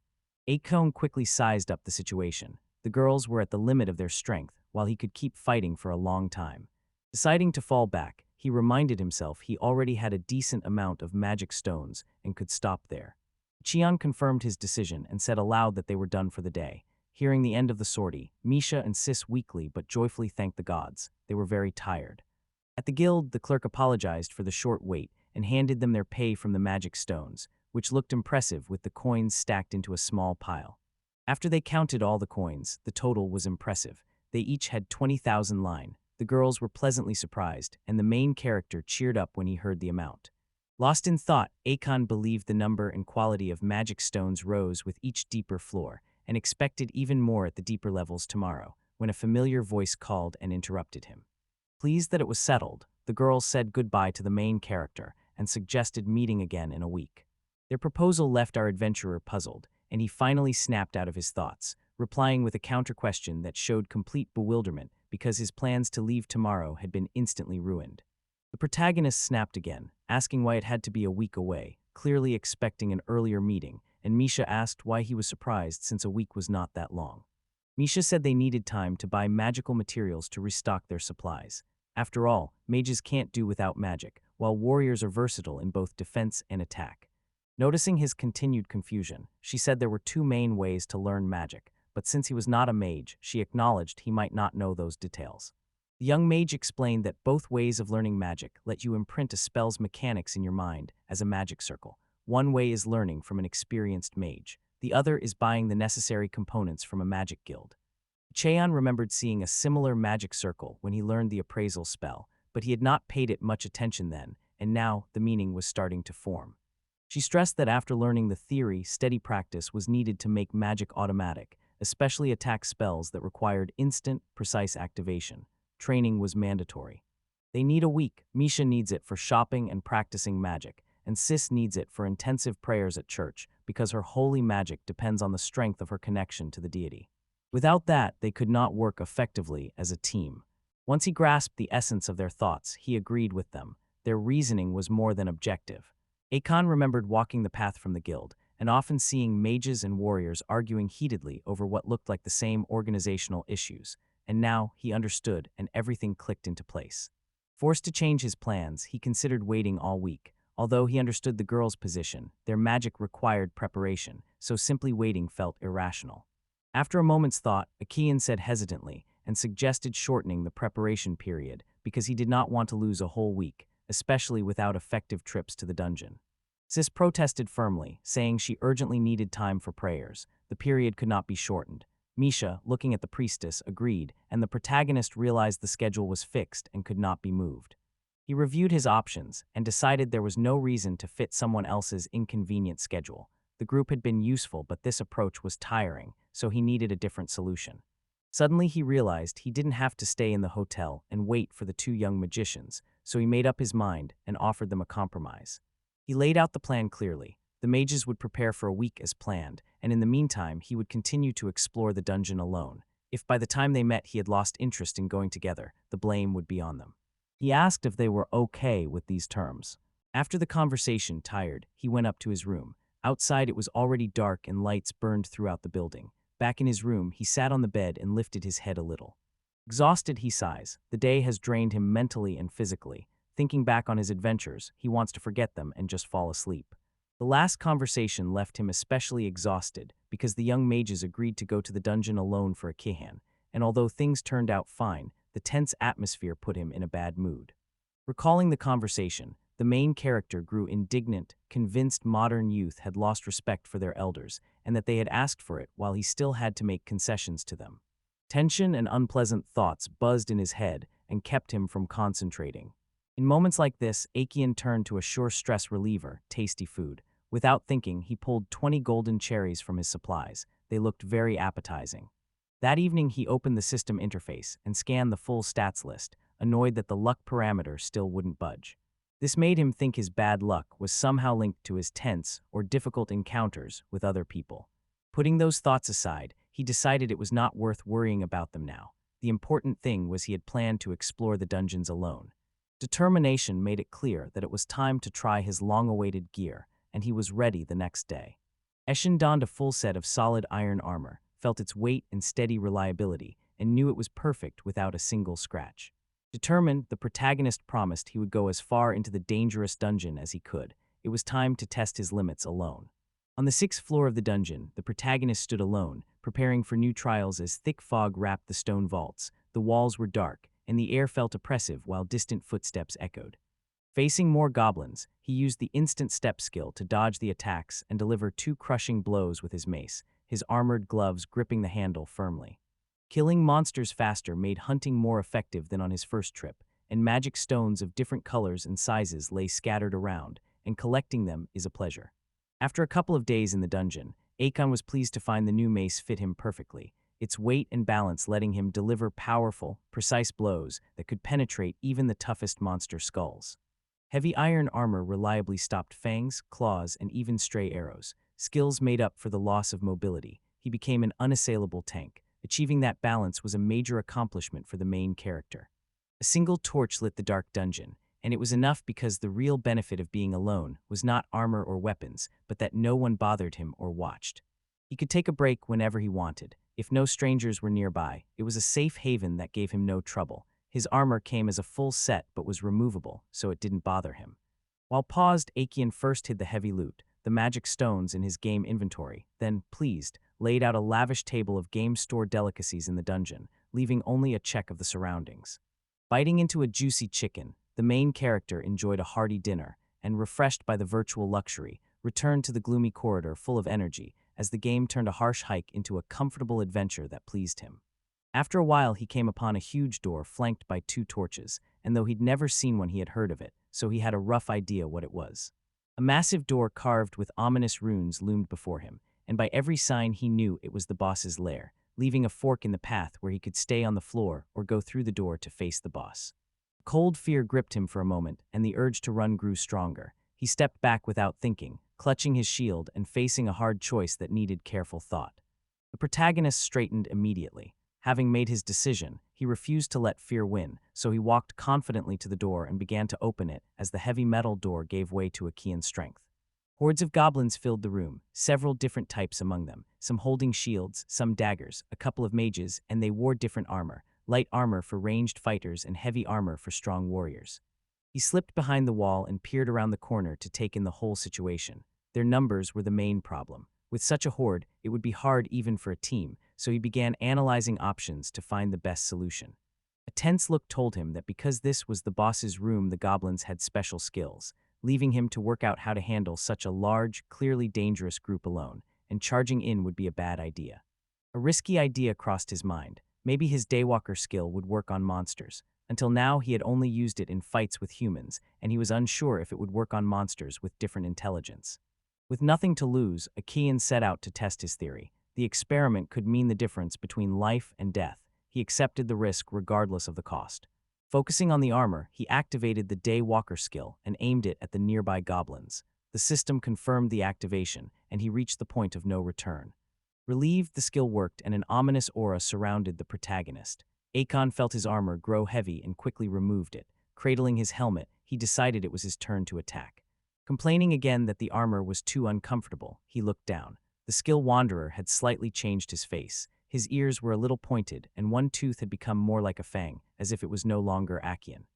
Akon quickly sized up the situation. The girls were at the limit of their strength, while he could keep fighting for a long time. Deciding to fall back, he reminded himself he already had a decent amount of magic stones and could stop there. Cheon confirmed his decision and said aloud that they were done for the day. Hearing the end of the sortie, Misha and Sis weakly but joyfully thanked the gods. They were very tired. At the guild, the clerk apologized for the short wait and handed them their pay from the magic stones, which looked impressive with the coins stacked into a small pile. After they counted all the coins, the total was impressive. They each had 20,000 line. The girls were pleasantly surprised, and the main character cheered up when he heard the amount. Lost in thought, Akon believed the number and quality of magic stones rose with each deeper floor, and expected even more at the deeper levels tomorrow. when a familiar voice called and interrupted him. Pleased that it was settled, the girls said goodbye to the main character and suggested meeting again in a week. Their proposal left our adventurer puzzled, and he finally snapped out of his thoughts, replying with a counter-question that showed complete bewilderment because his plans to leave tomorrow had been instantly ruined. The protagonist snapped again, asking why it had to be a week away, clearly expecting an earlier meeting, and Misha asked why he was surprised since a week was not that long. Misha said they needed time to buy magical materials to restock their supplies. After all, mages can't do without magic, while warriors are versatile in both defense and attack. Noticing his continued confusion, she said there were two main ways to learn magic, but since he was not a mage, she acknowledged he might not know those details. The young mage explained that both ways of learning magic let you imprint a spell's mechanics in your mind as a magic circle. One way is learning from an experienced mage. The other is buying the necessary components from a magic guild. Cheon remembered seeing a similar magic circle when he learned the appraisal spell, but he had not paid it much attention then, and now the meaning was starting to form. She stressed that after learning the theory, steady practice was needed to make magic automatic, especially attack spells that required instant, precise activation. Training was mandatory. They need a week. Misha needs it for shopping and practicing magic, and Sis needs it for intensive prayers at church because her holy magic depends on the strength of her connection to the deity. Without that, they could not work effectively as a team. Once he grasped the essence of their thoughts, he agreed with them. Their reasoning was more than objective. Akon remembered walking the path from the guild, and often seeing mages and warriors arguing heatedly over what looked like the same organizational issues, and now he understood and everything clicked into place. Forced to change his plans, he considered waiting all week. Although he understood the girls' position, their magic required preparation, so simply waiting felt irrational. After a moment's thought, Akian said hesitantly and suggested shortening the preparation period because he did not want to lose a whole week, especially without effective trips to the dungeon. Sis protested firmly, saying she urgently needed time for prayers. The period could not be shortened. Misha, looking at the priestess, agreed, and the protagonist realized the schedule was fixed and could not be moved. He reviewed his options and decided there was no reason to fit someone else's inconvenient schedule. The group had been useful, but this approach was tiring, so he needed a different solution. Suddenly he realized he didn't have to stay in the hotel and wait for the two young magicians, so he made up his mind and offered them a compromise. He laid out the plan clearly. The mages would prepare for a week as planned, and in the meantime he would continue to explore the dungeon alone. If by the time they met he had lost interest in going together, the blame would be on them. He asked if they were okay with these terms. After the conversation tired, he went up to his room. Outside it was already dark and lights burned throughout the building. Back in his room, he sat on the bed and lifted his head a little. Exhausted, he sighs. The day has drained him mentally and physically. Thinking back on his adventures, he wants to forget them and just fall asleep. The last conversation left him especially exhausted because the young mages agreed to go to the dungeon alone for a Kihan, and although things turned out fine, the tense atmosphere put him in a bad mood. Recalling the conversation, the main character grew indignant, convinced modern youth had lost respect for their elders and that they had asked for it while he still had to make concessions to them. Tension and unpleasant thoughts buzzed in his head and kept him from concentrating. In moments like this, Akian turned to a sure stress reliever, tasty food. Without thinking, he pulled 20 golden cherries from his supplies. They looked very appetizing. That evening, he opened the system interface and scanned the full stats list, annoyed that the luck parameter still wouldn't budge. This made him think his bad luck was somehow linked to his tense or difficult encounters with other people. Putting those thoughts aside, he decided it was not worth worrying about them now. The important thing was he had planned to explore the dungeons alone. Determination made it clear that it was time to try his long-awaited gear, and he was ready the next day. Eshin donned a full set of solid iron armor, felt its weight and steady reliability, and knew it was perfect without a single scratch. Determined, the protagonist promised he would go as far into the dangerous dungeon as he could. It was time to test his limits alone. On the 6th floor of the dungeon, the protagonist stood alone, preparing for new trials as thick fog wrapped the stone vaults. The walls were dark, and the air felt oppressive while distant footsteps echoed. Facing more goblins, he used the instant step skill to dodge the attacks and deliver 2 crushing blows with his mace, his armored gloves gripping the handle firmly. Killing monsters faster made hunting more effective than on his first trip, and magic stones of different colors and sizes lay scattered around, and collecting them is a pleasure. After a couple of days in the dungeon, Akon was pleased to find the new mace fit him perfectly. its weight and balance letting him deliver powerful, precise blows that could penetrate even the toughest monster skulls. Heavy iron armor reliably stopped fangs, claws, and even stray arrows. Skills made up for the loss of mobility. He became an unassailable tank. Achieving that balance was a major accomplishment for the main character. A single torch lit the dark dungeon, and it was enough because the real benefit of being alone was not armor or weapons, but that no one bothered him or watched. He could take a break whenever he wanted. If no strangers were nearby, it was a safe haven that gave him no trouble. His armor came as a full set but was removable, so it didn't bother him. While paused, Aekian first hid the heavy loot, the magic stones in his game inventory, then, pleased, laid out a lavish table of game store delicacies in the dungeon, leaving only a check of the surroundings. Biting into a juicy chicken, the main character enjoyed a hearty dinner, and refreshed by the virtual luxury, returned to the gloomy corridor full of energy as the game turned a harsh hike into a comfortable adventure that pleased him. After a while, he came upon a huge door flanked by 2 torches, and though he'd never seen one, he had heard of it, so he had a rough idea what it was. A massive door carved with ominous runes loomed before him, and by every sign he knew it was the boss's lair, leaving a fork in the path where he could stay on the floor or go through the door to face the boss. Cold fear gripped him for a moment, and the urge to run grew stronger. He stepped back without thinking, clutching his shield and facing a hard choice that needed careful thought. The protagonist straightened immediately. Having made his decision, he refused to let fear win, so he walked confidently to the door and began to open it as the heavy metal door gave way to Aekian's strength. Hordes of goblins filled the room, several different types among them, some holding shields, some daggers, a couple of mages, and they wore different armor, light armor for ranged fighters and heavy armor for strong warriors. He slipped behind the wall and peered around the corner to take in the whole situation. Their numbers were the main problem. With such a horde, it would be hard even for a team, so he began analyzing options to find the best solution. A tense look told him that because this was the boss's room, the goblins had special skills, leaving him to work out how to handle such a large, clearly dangerous group alone, and charging in would be a bad idea. A risky idea crossed his mind. Maybe his Daywalker skill would work on monsters. Until now, he had only used it in fights with humans, and he was unsure if it would work on monsters with different intelligence. With nothing to lose, Aekian set out to test his theory. The experiment could mean the difference between life and death. He accepted the risk regardless of the cost. Focusing on the armor, he activated the Daywalker skill and aimed it at the nearby goblins. The system confirmed the activation, and he reached the point of no return. Relieved, the skill worked and an ominous aura surrounded the protagonist. Aekian felt his armor grow heavy and quickly removed it. Cradling his helmet, he decided it was his turn to attack. Complaining again that the armor was too uncomfortable, he looked down. The skill wanderer had slightly changed his face. His ears were a little pointed, and one tooth had become more like a fang, as if it was no longer Aekian.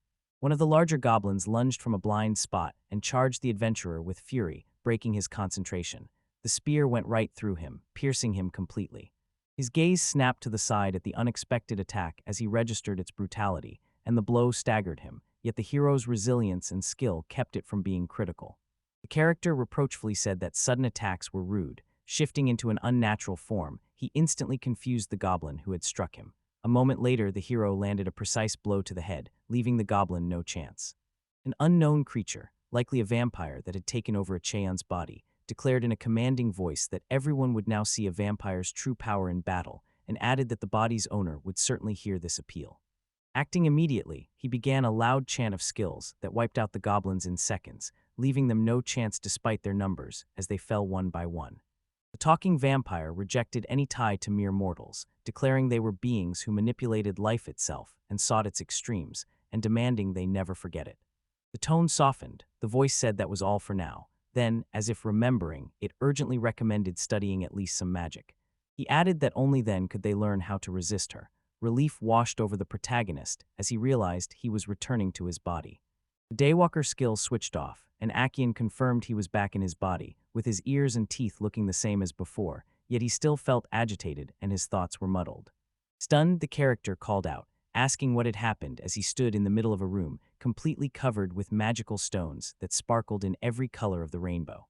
One of the larger goblins lunged from a blind spot and charged the adventurer with fury, breaking his concentration. The spear went right through him, piercing him completely. His gaze snapped to the side at the unexpected attack as he registered its brutality, and the blow staggered him, yet the hero's resilience and skill kept it from being critical. The character reproachfully said that sudden attacks were rude. Shifting into an unnatural form, he instantly confused the goblin who had struck him. A moment later, the hero landed a precise blow to the head, leaving the goblin no chance. An unknown creature, likely a vampire that had taken over Aekian's body, declared in a commanding voice that everyone would now see a vampire's true power in battle, and added that the body's owner would certainly hear this appeal. Acting immediately, he began a loud chant of skills that wiped out the goblins in seconds, leaving them no chance despite their numbers as they fell one by one. The talking vampire rejected any tie to mere mortals, declaring they were beings who manipulated life itself and sought its extremes, and demanding they never forget it. The tone softened. The voice said that was all for now. Then, as if remembering, it urgently recommended studying at least some magic. He added that only then could they learn how to resist her. Relief washed over the protagonist as he realized he was returning to his body. The Daywalker skill switched off, and Aekian confirmed he was back in his body, with his ears and teeth looking the same as before, yet he still felt agitated and his thoughts were muddled. Stunned, the character called out, asking what had happened as he stood in the middle of a room, completely covered with magical stones that sparkled in every color of the rainbow.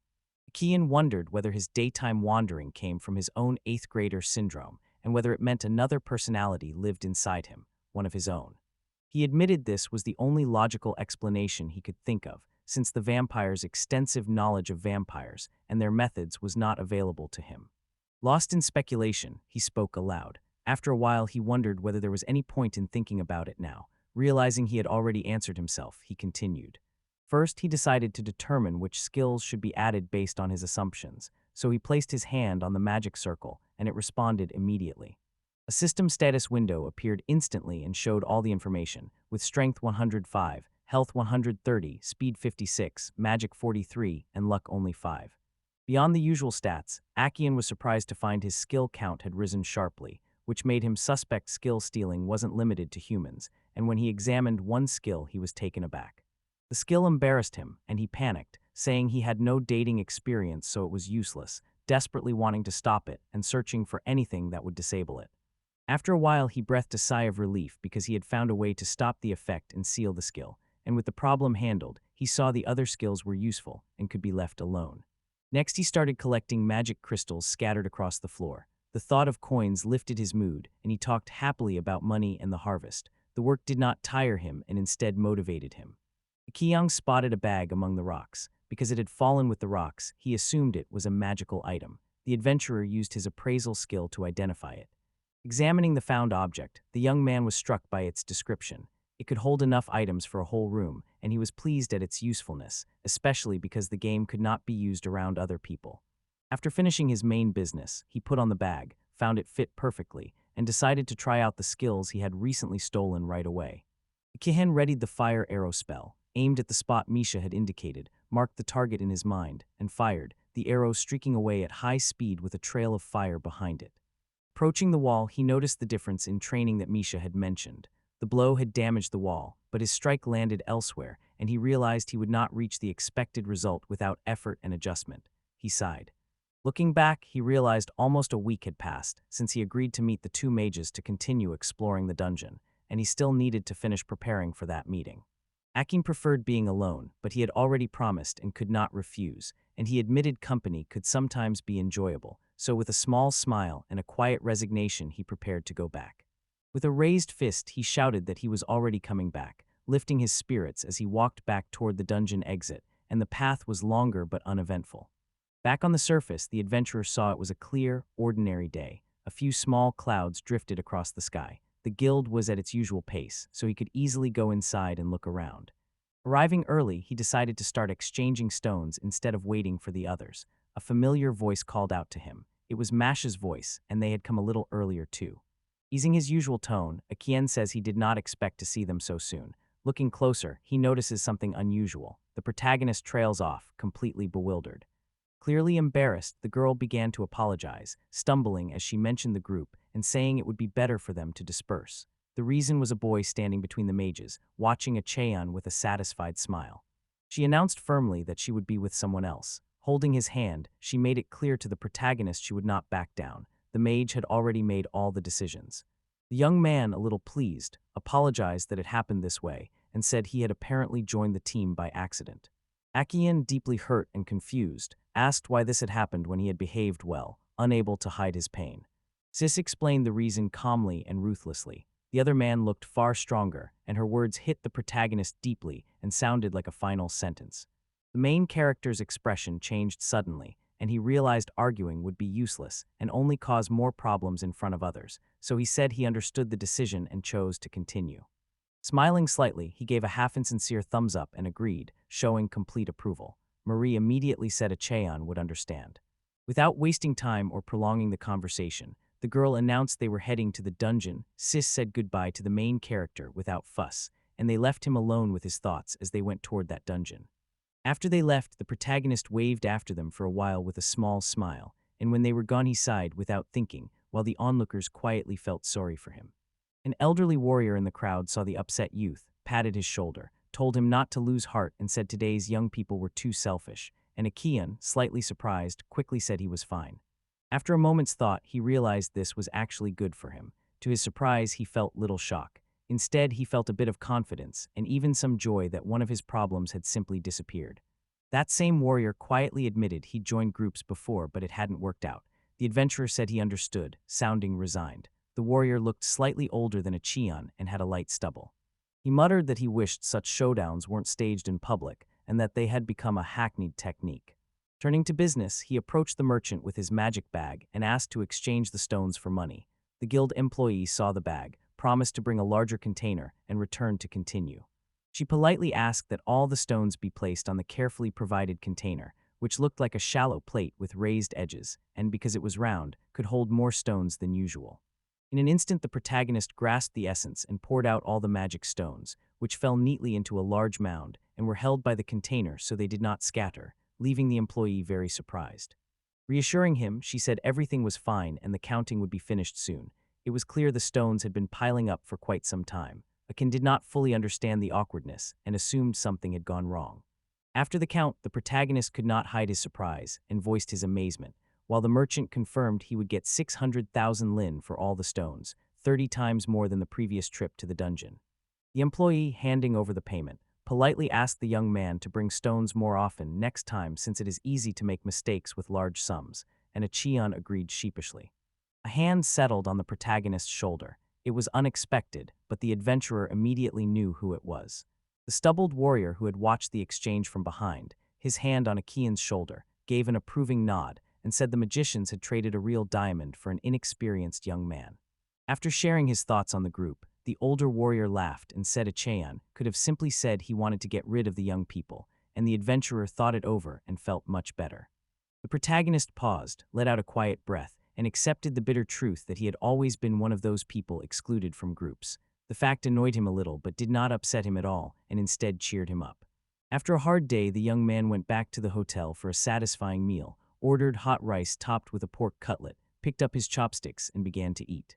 Aekian wondered whether his daytime wandering came from his own 8th grader syndrome, and whether it meant another personality lived inside him, one of his own. He admitted this was the only logical explanation he could think of, since the vampire's extensive knowledge of vampires and their methods was not available to him. Lost in speculation, he spoke aloud. After a while, he wondered whether there was any point in thinking about it now. Realizing he had already answered himself, he continued. First, he decided to determine which skills should be added based on his assumptions, so he placed his hand on the magic circle, and it responded immediately. A system status window appeared instantly and showed all the information, with strength 105, health 130, speed 56, magic 43, and luck only 5. Beyond the usual stats, Akian was surprised to find his skill count had risen sharply, which made him suspect skill stealing wasn't limited to humans, and when he examined one skill, he was taken aback. The skill embarrassed him, and he panicked, saying he had no dating experience so it was useless, desperately wanting to stop it and searching for anything that would disable it. After a while, he breathed a sigh of relief because he had found a way to stop the effect and seal the skill, and with the problem handled, he saw the other skills were useful and could be left alone. Next, he started collecting magic crystals scattered across the floor. The thought of coins lifted his mood, and he talked happily about money and the harvest. The work did not tire him and instead motivated him. Kiyoung spotted a bag among the rocks. Because it had fallen with the rocks, he assumed it was a magical item. The adventurer used his appraisal skill to identify it. Examining the found object, the young man was struck by its description. It could hold enough items for a whole room, and he was pleased at its usefulness, especially because the game could not be used around other people. After finishing his main business, he put on the bag, found it fit perfectly, and decided to try out the skills he had recently stolen right away. Kihen readied the fire arrow spell, aimed at the spot Misha had indicated, marked the target in his mind, and fired, the arrow streaking away at high speed with a trail of fire behind it. Approaching the wall, he noticed the difference in training that Misha had mentioned. The blow had damaged the wall, but his strike landed elsewhere, and he realized he would not reach the expected result without effort and adjustment. He sighed. Looking back, he realized almost a week had passed since he agreed to meet the two mages to continue exploring the dungeon, and he still needed to finish preparing for that meeting. Akin preferred being alone, but he had already promised and could not refuse, and he admitted company could sometimes be enjoyable, so with a small smile and a quiet resignation he prepared to go back. With a raised fist, he shouted that he was already coming back, lifting his spirits as he walked back toward the dungeon exit, and the path was longer but uneventful. Back on the surface, the adventurer saw it was a clear, ordinary day. A few small clouds drifted across the sky. The guild was at its usual pace, so he could easily go inside and look around. Arriving early, he decided to start exchanging stones instead of waiting for the others. A familiar voice called out to him. It was Mash's voice, and they had come a little earlier too. Easing his usual tone, Akien says he did not expect to see them so soon. Looking closer, he notices something unusual. The protagonist trails off, completely bewildered. Clearly embarrassed, the girl began to apologize, stumbling as she mentioned the group and saying it would be better for them to disperse. The reason was a boy standing between the mages, watching a Cheon with a satisfied smile. She announced firmly that she would be with someone else. Holding his hand, she made it clear to the protagonist she would not back down. The mage had already made all the decisions. The young man, a little pleased, apologized that it happened this way and said he had apparently joined the team by accident. Akian, deeply hurt and confused, asked why this had happened when he had behaved well, unable to hide his pain. Sis explained the reason calmly and ruthlessly. The other man looked far stronger, and her words hit the protagonist deeply and sounded like a final sentence. The main character's expression changed suddenly, and he realized arguing would be useless and only cause more problems in front of others, so he said he understood the decision and chose to continue. Smiling slightly, he gave a half-insincere thumbs up and agreed, showing complete approval. Marie immediately said a Cheon would understand. Without wasting time or prolonging the conversation, the girl announced they were heading to the dungeon. Sis said goodbye to the main character without fuss, and they left him alone with his thoughts as they went toward that dungeon. After they left, the protagonist waved after them for a while with a small smile, and when they were gone he sighed without thinking, while the onlookers quietly felt sorry for him. An elderly warrior in the crowd saw the upset youth, patted his shoulder, told him not to lose heart and said today's young people were too selfish, and Akian, slightly surprised, quickly said he was fine. After a moment's thought, he realized this was actually good for him. To his surprise, he felt little shock. Instead, he felt a bit of confidence and even some joy that one of his problems had simply disappeared. That same warrior quietly admitted he'd joined groups before, but it hadn't worked out. The adventurer said he understood, sounding resigned. The warrior looked slightly older than a Cheon and had a light stubble. He muttered that he wished such showdowns weren't staged in public and that they had become a hackneyed technique. Turning to business, he approached the merchant with his magic bag and asked to exchange the stones for money. The guild employee saw the bag, promised to bring a larger container, and returned to continue. She politely asked that all the stones be placed on the carefully provided container, which looked like a shallow plate with raised edges, and because it was round, could hold more stones than usual. In an instant, the protagonist grasped the essence and poured out all the magic stones, which fell neatly into a large mound and were held by the container so they did not scatter, leaving the employee very surprised. Reassuring him, she said everything was fine and the counting would be finished soon. It was clear the stones had been piling up for quite some time. Akin did not fully understand the awkwardness and assumed something had gone wrong. After the count, the protagonist could not hide his surprise and voiced his amazement, while the merchant confirmed he would get 600,000 lin for all the stones, 30 times more than the previous trip to the dungeon. The employee, handing over the payment, politely asked the young man to bring stones more often next time since it is easy to make mistakes with large sums, and Chion agreed sheepishly. A hand settled on the protagonist's shoulder. It was unexpected, but the adventurer immediately knew who it was. The stubbled warrior who had watched the exchange from behind, his hand on Akion's shoulder, gave an approving nod and said the magicians had traded a real diamond for an inexperienced young man. After sharing his thoughts on the group, the older warrior laughed and said Acheon could have simply said he wanted to get rid of the young people, and the adventurer thought it over and felt much better. The protagonist paused, let out a quiet breath, and accepted the bitter truth that he had always been one of those people excluded from groups. The fact annoyed him a little but did not upset him at all, and instead cheered him up. After a hard day, the young man went back to the hotel for a satisfying meal, ordered hot rice topped with a pork cutlet, picked up his chopsticks, and began to eat.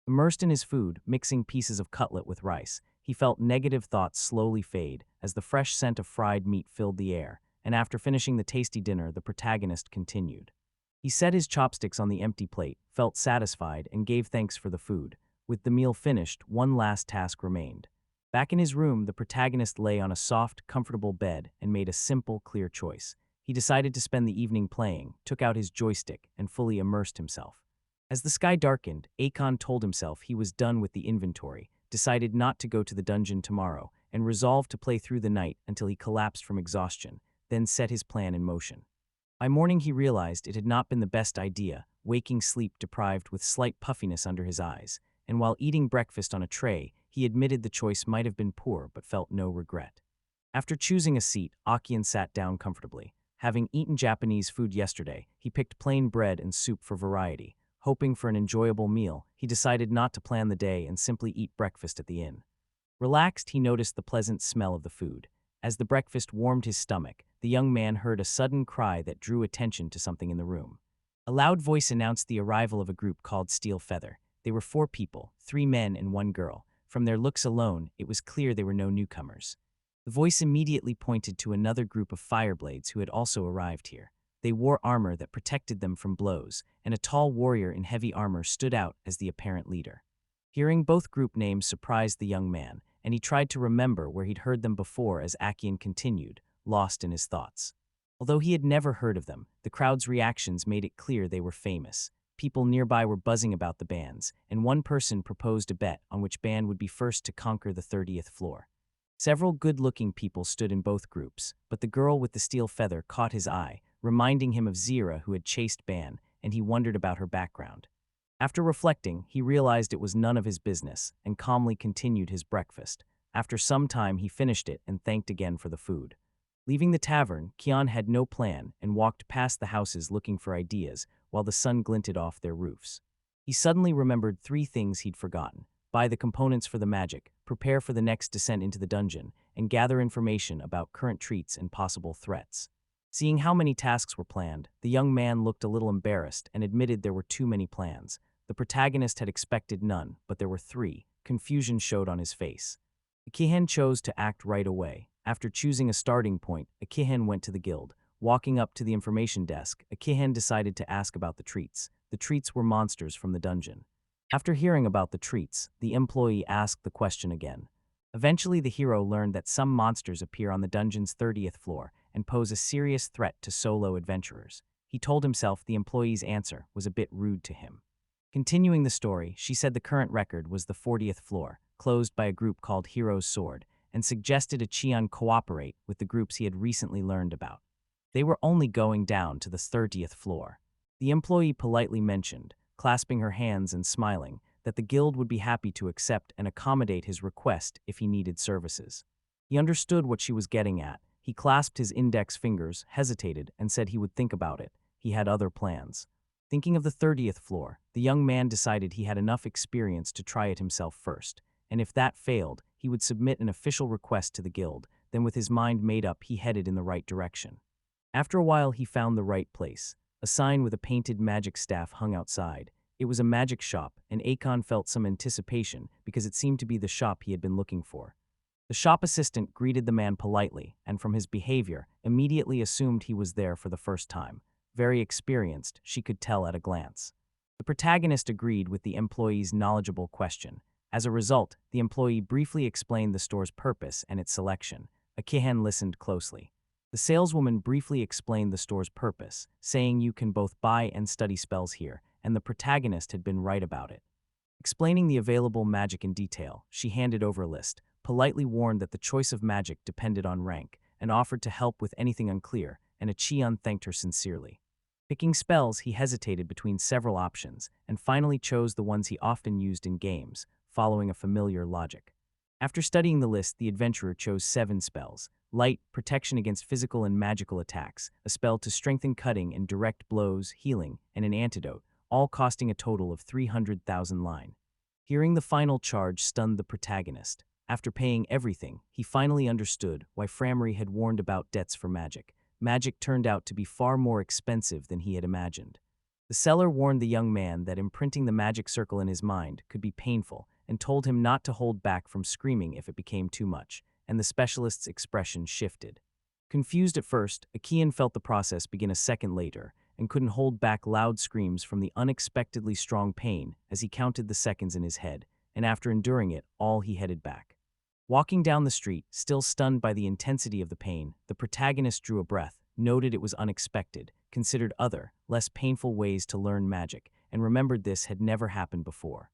Immersed in his food, mixing pieces of cutlet with rice, he felt negative thoughts slowly fade as the fresh scent of fried meat filled the air, and after finishing the tasty dinner, the protagonist continued. He set his chopsticks on the empty plate, felt satisfied, and gave thanks for the food. With the meal finished, one last task remained. Back in his room, the protagonist lay on a soft, comfortable bed and made a simple, clear choice. He decided to spend the evening playing, took out his joystick, and fully immersed himself. As the sky darkened, Akon told himself he was done with the inventory, decided not to go to the dungeon tomorrow, and resolved to play through the night until he collapsed from exhaustion, then set his plan in motion. By morning he realized it had not been the best idea, waking sleep-deprived with slight puffiness under his eyes, and while eating breakfast on a tray, he admitted the choice might have been poor but felt no regret. After choosing a seat, Akian sat down comfortably. Having eaten Japanese food yesterday, he picked plain bread and soup for variety. Hoping for an enjoyable meal, he decided not to plan the day and simply eat breakfast at the inn. Relaxed, he noticed the pleasant smell of the food. As the breakfast warmed his stomach, the young man heard a sudden cry that drew attention to something in the room. A loud voice announced the arrival of a group called Steel Feather. They were 4 people, 3 men and 1 girl. From their looks alone, it was clear they were no newcomers. The voice immediately pointed to another group of fireblades who had also arrived here. They wore armor that protected them from blows, and a tall warrior in heavy armor stood out as the apparent leader. Hearing both group names surprised the young man, and he tried to remember where he'd heard them before as Akian continued, lost in his thoughts. Although he had never heard of them, the crowd's reactions made it clear they were famous. People nearby were buzzing about the bands, and one person proposed a bet on which band would be first to conquer the 30th floor. Several good-looking people stood in both groups, but the girl with the steel feather caught his eye, reminding him of Zira who had chased Ban, and he wondered about her background. After reflecting, he realized it was none of his business, and calmly continued his breakfast. After some time, he finished it and thanked again for the food. Leaving the tavern, Kian had no plan and walked past the houses looking for ideas while the sun glinted off their roofs. He suddenly remembered 3 things he'd forgotten: buy the components for the magic, prepare for the next descent into the dungeon, and gather information about current treats and possible threats. Seeing how many tasks were planned, the young man looked a little embarrassed and admitted there were too many plans. The protagonist had expected none, but there were 3. Confusion showed on his face. Akihan chose to act right away. After choosing a starting point, Akihan went to the guild. Walking up to the information desk, Akihan decided to ask about the treats. The treats were monsters from the dungeon. After hearing about the treats, the employee asked the question again. Eventually, the hero learned that some monsters appear on the dungeon's 30th floor and pose a serious threat to solo adventurers. He told himself the employee's answer was a bit rude to him. Continuing the story, she said the current record was the 40th floor, closed by a group called Hero's Sword, and suggested Acheon cooperate with the groups he had recently learned about. They were only going down to the 30th floor. The employee politely mentioned, clasping her hands and smiling, that the guild would be happy to accept and accommodate his request if he needed services. He understood what she was getting at. He clasped his index fingers, hesitated, and said he would think about it. He had other plans. Thinking of the 30th floor, the young man decided he had enough experience to try it himself first, and if that failed, he would submit an official request to the guild. Then with his mind made up, he headed in the right direction. After a while, he found the right place. A sign with a painted magic staff hung outside. It was a magic shop, and Akon felt some anticipation because it seemed to be the shop he had been looking for. The shop assistant greeted the man politely, and from his behavior, immediately assumed he was there for the first time. Very experienced, she could tell at a glance. The protagonist agreed with the employee's knowledgeable question. As a result, the employee briefly explained the store's purpose and its selection. Akihan listened closely. The saleswoman briefly explained the store's purpose, saying you can both buy and study spells here, and the protagonist had been right about it. Explaining the available magic in detail, she handed over a list, politely warned that the choice of magic depended on rank, and offered to help with anything unclear, and Acheon thanked her sincerely. Picking spells, he hesitated between several options, and finally chose the ones he often used in games, following a familiar logic. After studying the list, the adventurer chose 7 spells: light, protection against physical and magical attacks, a spell to strengthen cutting and direct blows, healing, and an antidote, all costing a total of 300,000 line. Hearing the final charge stunned the protagonist. After paying everything, he finally understood why Framry had warned about debts for magic. Magic turned out to be far more expensive than he had imagined. The seller warned the young man that imprinting the magic circle in his mind could be painful, and told him not to hold back from screaming if it became too much, and the specialist's expression shifted. Confused at first, Akian felt the process begin a second later, and couldn't hold back loud screams from the unexpectedly strong pain as he counted the seconds in his head, and after enduring it all, he headed back. Walking down the street, still stunned by the intensity of the pain, the protagonist drew a breath, noted it was unexpected, considered other, less painful ways to learn magic, and remembered this had never happened before.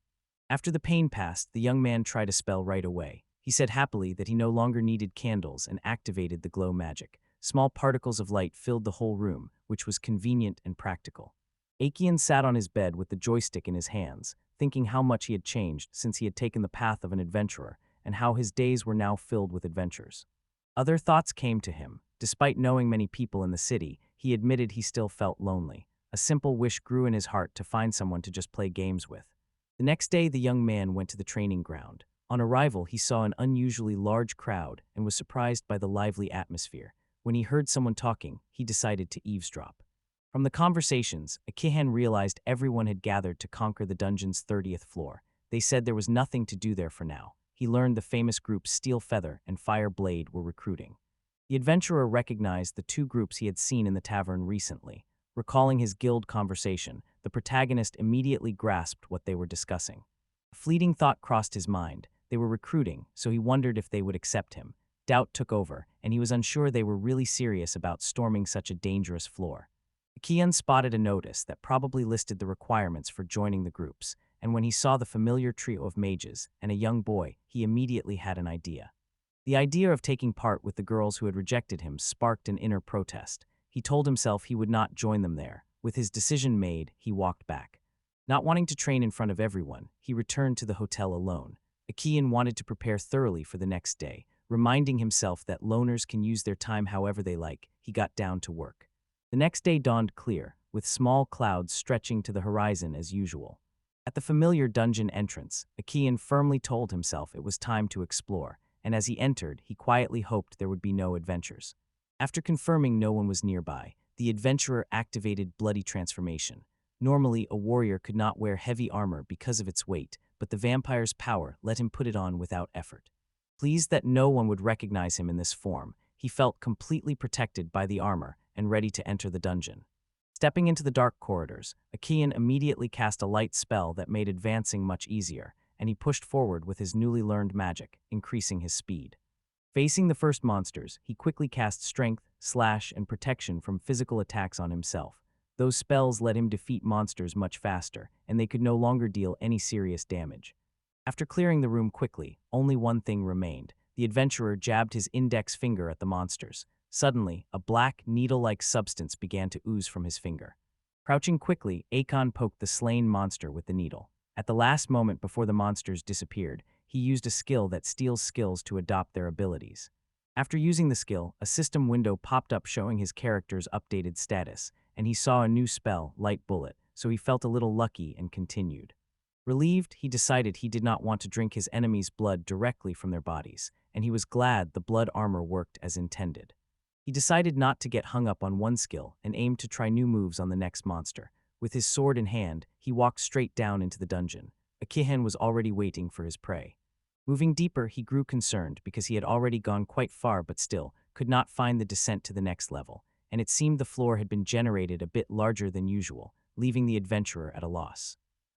After the pain passed, the young man tried a spell right away. He said happily that he no longer needed candles and activated the glow magic. Small particles of light filled the whole room, which was convenient and practical. Akian sat on his bed with the joystick in his hands, thinking how much he had changed since he had taken the path of an adventurer, and how his days were now filled with adventures. Other thoughts came to him. Despite knowing many people in the city, he admitted he still felt lonely. A simple wish grew in his heart to find someone to just play games with. The next day, the young man went to the training ground. On arrival, he saw an unusually large crowd and was surprised by the lively atmosphere. When he heard someone talking, he decided to eavesdrop. From the conversations, Akihan realized everyone had gathered to conquer the dungeon's 30th floor. They said there was nothing to do there for now. He learned the famous groups Steel Feather and Fire Blade were recruiting. The adventurer recognized the 2 groups he had seen in the tavern recently. Recalling his guild conversation, the protagonist immediately grasped what they were discussing. A fleeting thought crossed his mind. They were recruiting, so he wondered if they would accept him. Doubt took over, and he was unsure they were really serious about storming such a dangerous floor. Akian spotted a notice that probably listed the requirements for joining the groups, and when he saw the familiar trio of mages and a young boy, he immediately had an idea. The idea of taking part with the girls who had rejected him sparked an inner protest. He told himself he would not join them there. With his decision made, he walked back. Not wanting to train in front of everyone, he returned to the hotel alone. Akian wanted to prepare thoroughly for the next day. Reminding himself that loners can use their time however they like, he got down to work. The next day dawned clear, with small clouds stretching to the horizon as usual. At the familiar dungeon entrance, Akian firmly told himself it was time to explore, and as he entered, he quietly hoped there would be no adventures. After confirming no one was nearby, the adventurer activated Bloody Transformation. Normally, a warrior could not wear heavy armor because of its weight, but the vampire's power let him put it on without effort. Pleased that no one would recognize him in this form, he felt completely protected by the armor and ready to enter the dungeon. Stepping into the dark corridors, Akian immediately cast a light spell that made advancing much easier, and he pushed forward with his newly learned magic, increasing his speed. Facing the first monsters, he quickly cast Strength, Slash, and Protection from physical attacks on himself. Those spells let him defeat monsters much faster, and they could no longer deal any serious damage. After clearing the room quickly, only one thing remained. The adventurer jabbed his index finger at the monsters. Suddenly, a black, needle-like substance began to ooze from his finger. Crouching quickly, Akon poked the slain monster with the needle. At the last moment before the monsters disappeared, he used a skill that steals skills to adopt their abilities. After using the skill, a system window popped up showing his character's updated status, and he saw a new spell, Light Bullet, so he felt a little lucky and continued. Relieved, he decided he did not want to drink his enemies' blood directly from their bodies, and he was glad the blood armor worked as intended. He decided not to get hung up on one skill and aimed to try new moves on the next monster. With his sword in hand, he walked straight down into the dungeon. Isekai'D was already waiting for his prey. Moving deeper, he grew concerned because he had already gone quite far but still could not find the descent to the next level, and it seemed the floor had been generated a bit larger than usual, leaving the adventurer at a loss.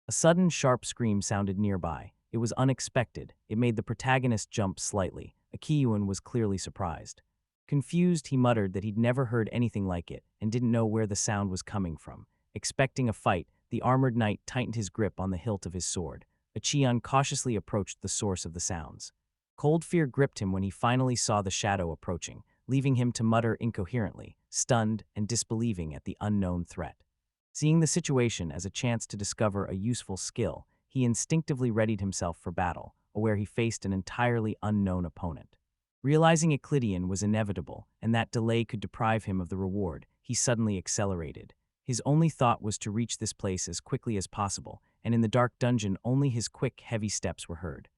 A sudden sharp scream sounded nearby. It was unexpected. It made the protagonist jump slightly. Isekai'D was clearly surprised. Confused, he muttered that he'd never heard anything like it and didn't know where the sound was coming from. Expecting a fight, the armored knight tightened his grip on the hilt of his sword. Isekai'D cautiously approached the source of the sounds. Cold fear gripped him when he finally saw the shadow approaching, leaving him to mutter incoherently, stunned and disbelieving at the unknown threat. Seeing the situation as a chance to discover a useful skill, he instinctively readied himself for battle, where he faced an entirely unknown opponent. Realizing Isekai'D was inevitable and that delay could deprive him of the reward, he suddenly accelerated. His only thought was to reach this place as quickly as possible, and in the dark dungeon only his quick, heavy steps were heard.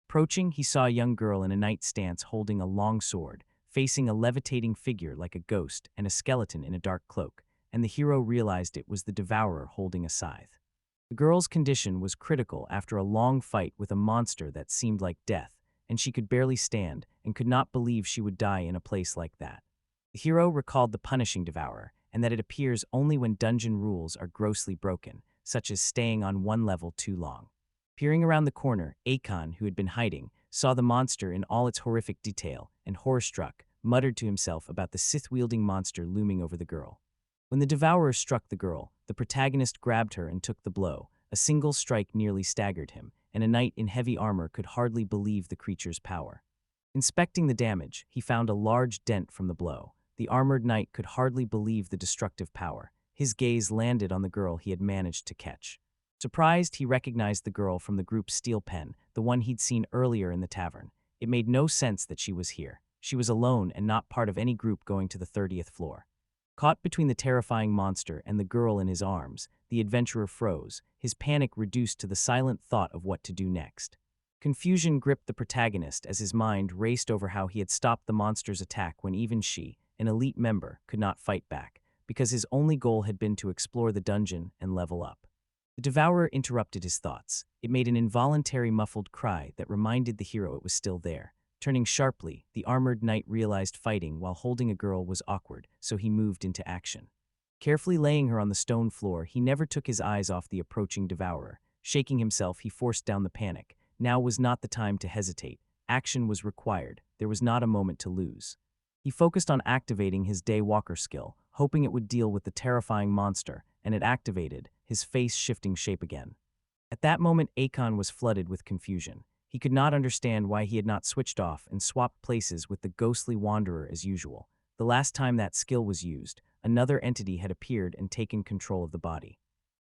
Approaching, he saw a young girl in a knight's stance holding a long sword, facing a levitating figure like a ghost and a skeleton in a dark cloak, and the hero realized it was the devourer holding a scythe. The girl's condition was critical after a long fight with a monster that seemed like death, and she could barely stand and could not believe she would die in a place like that. The hero recalled the punishing devourer, and that it appears only when dungeon rules are grossly broken, such as staying on one level too long. Peering around the corner, Isekai'D, who had been hiding, saw the monster in all its horrific detail and, horror-struck, muttered to himself about the scythe-wielding monster looming over the girl. When the devourer struck the girl, the protagonist grabbed her and took the blow. A single strike nearly staggered him, and a knight in heavy armor could hardly believe the creature's power. Inspecting the damage, he found a large dent from the blow. The armored knight could hardly believe the destructive power. His gaze landed on the girl he had managed to catch. Surprised, he recognized the girl from the group's steel pen, the one he'd seen earlier in the tavern. It made no sense that she was here. She was alone and not part of any group going to the 30th floor. Caught between the terrifying monster and the girl in his arms, the adventurer froze, his panic reduced to the silent thought of what to do next. Confusion gripped the protagonist as his mind raced over how he had stopped the monster's attack when even she, an elite member, could not fight back, because his only goal had been to explore the dungeon and level up. The devourer interrupted his thoughts. It made an involuntary muffled cry that reminded the hero it was still there. Turning sharply, the armored knight realized fighting while holding a girl was awkward, so he moved into action. Carefully laying her on the stone floor, he never took his eyes off the approaching devourer. Shaking himself, he forced down the panic. Now was not the time to hesitate. Action was required. There was not a moment to lose. He focused on activating his Daywalker skill, hoping it would deal with the terrifying monster, and it activated, his face shifting shape again. At that moment, Isekai'D was flooded with confusion. He could not understand why he had not switched off and swapped places with the ghostly wanderer as usual. The last time that skill was used, another entity had appeared and taken control of the body.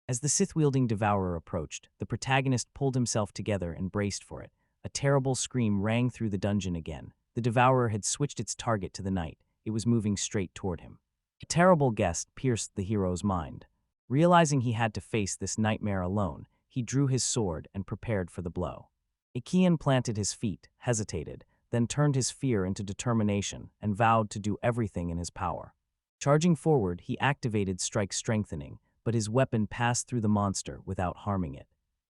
As the scythe-wielding devourer approached, the protagonist pulled himself together and braced for it. A terrible scream rang through the dungeon again. The devourer had switched its target to the knight. It was moving straight toward him. A terrible guess pierced the hero's mind. Realizing he had to face this nightmare alone, he drew his sword and prepared for the blow. Isekai'D planted his feet, hesitated, then turned his fear into determination and vowed to do everything in his power. Charging forward, he activated Strike Strengthening, but his weapon passed through the monster without harming it.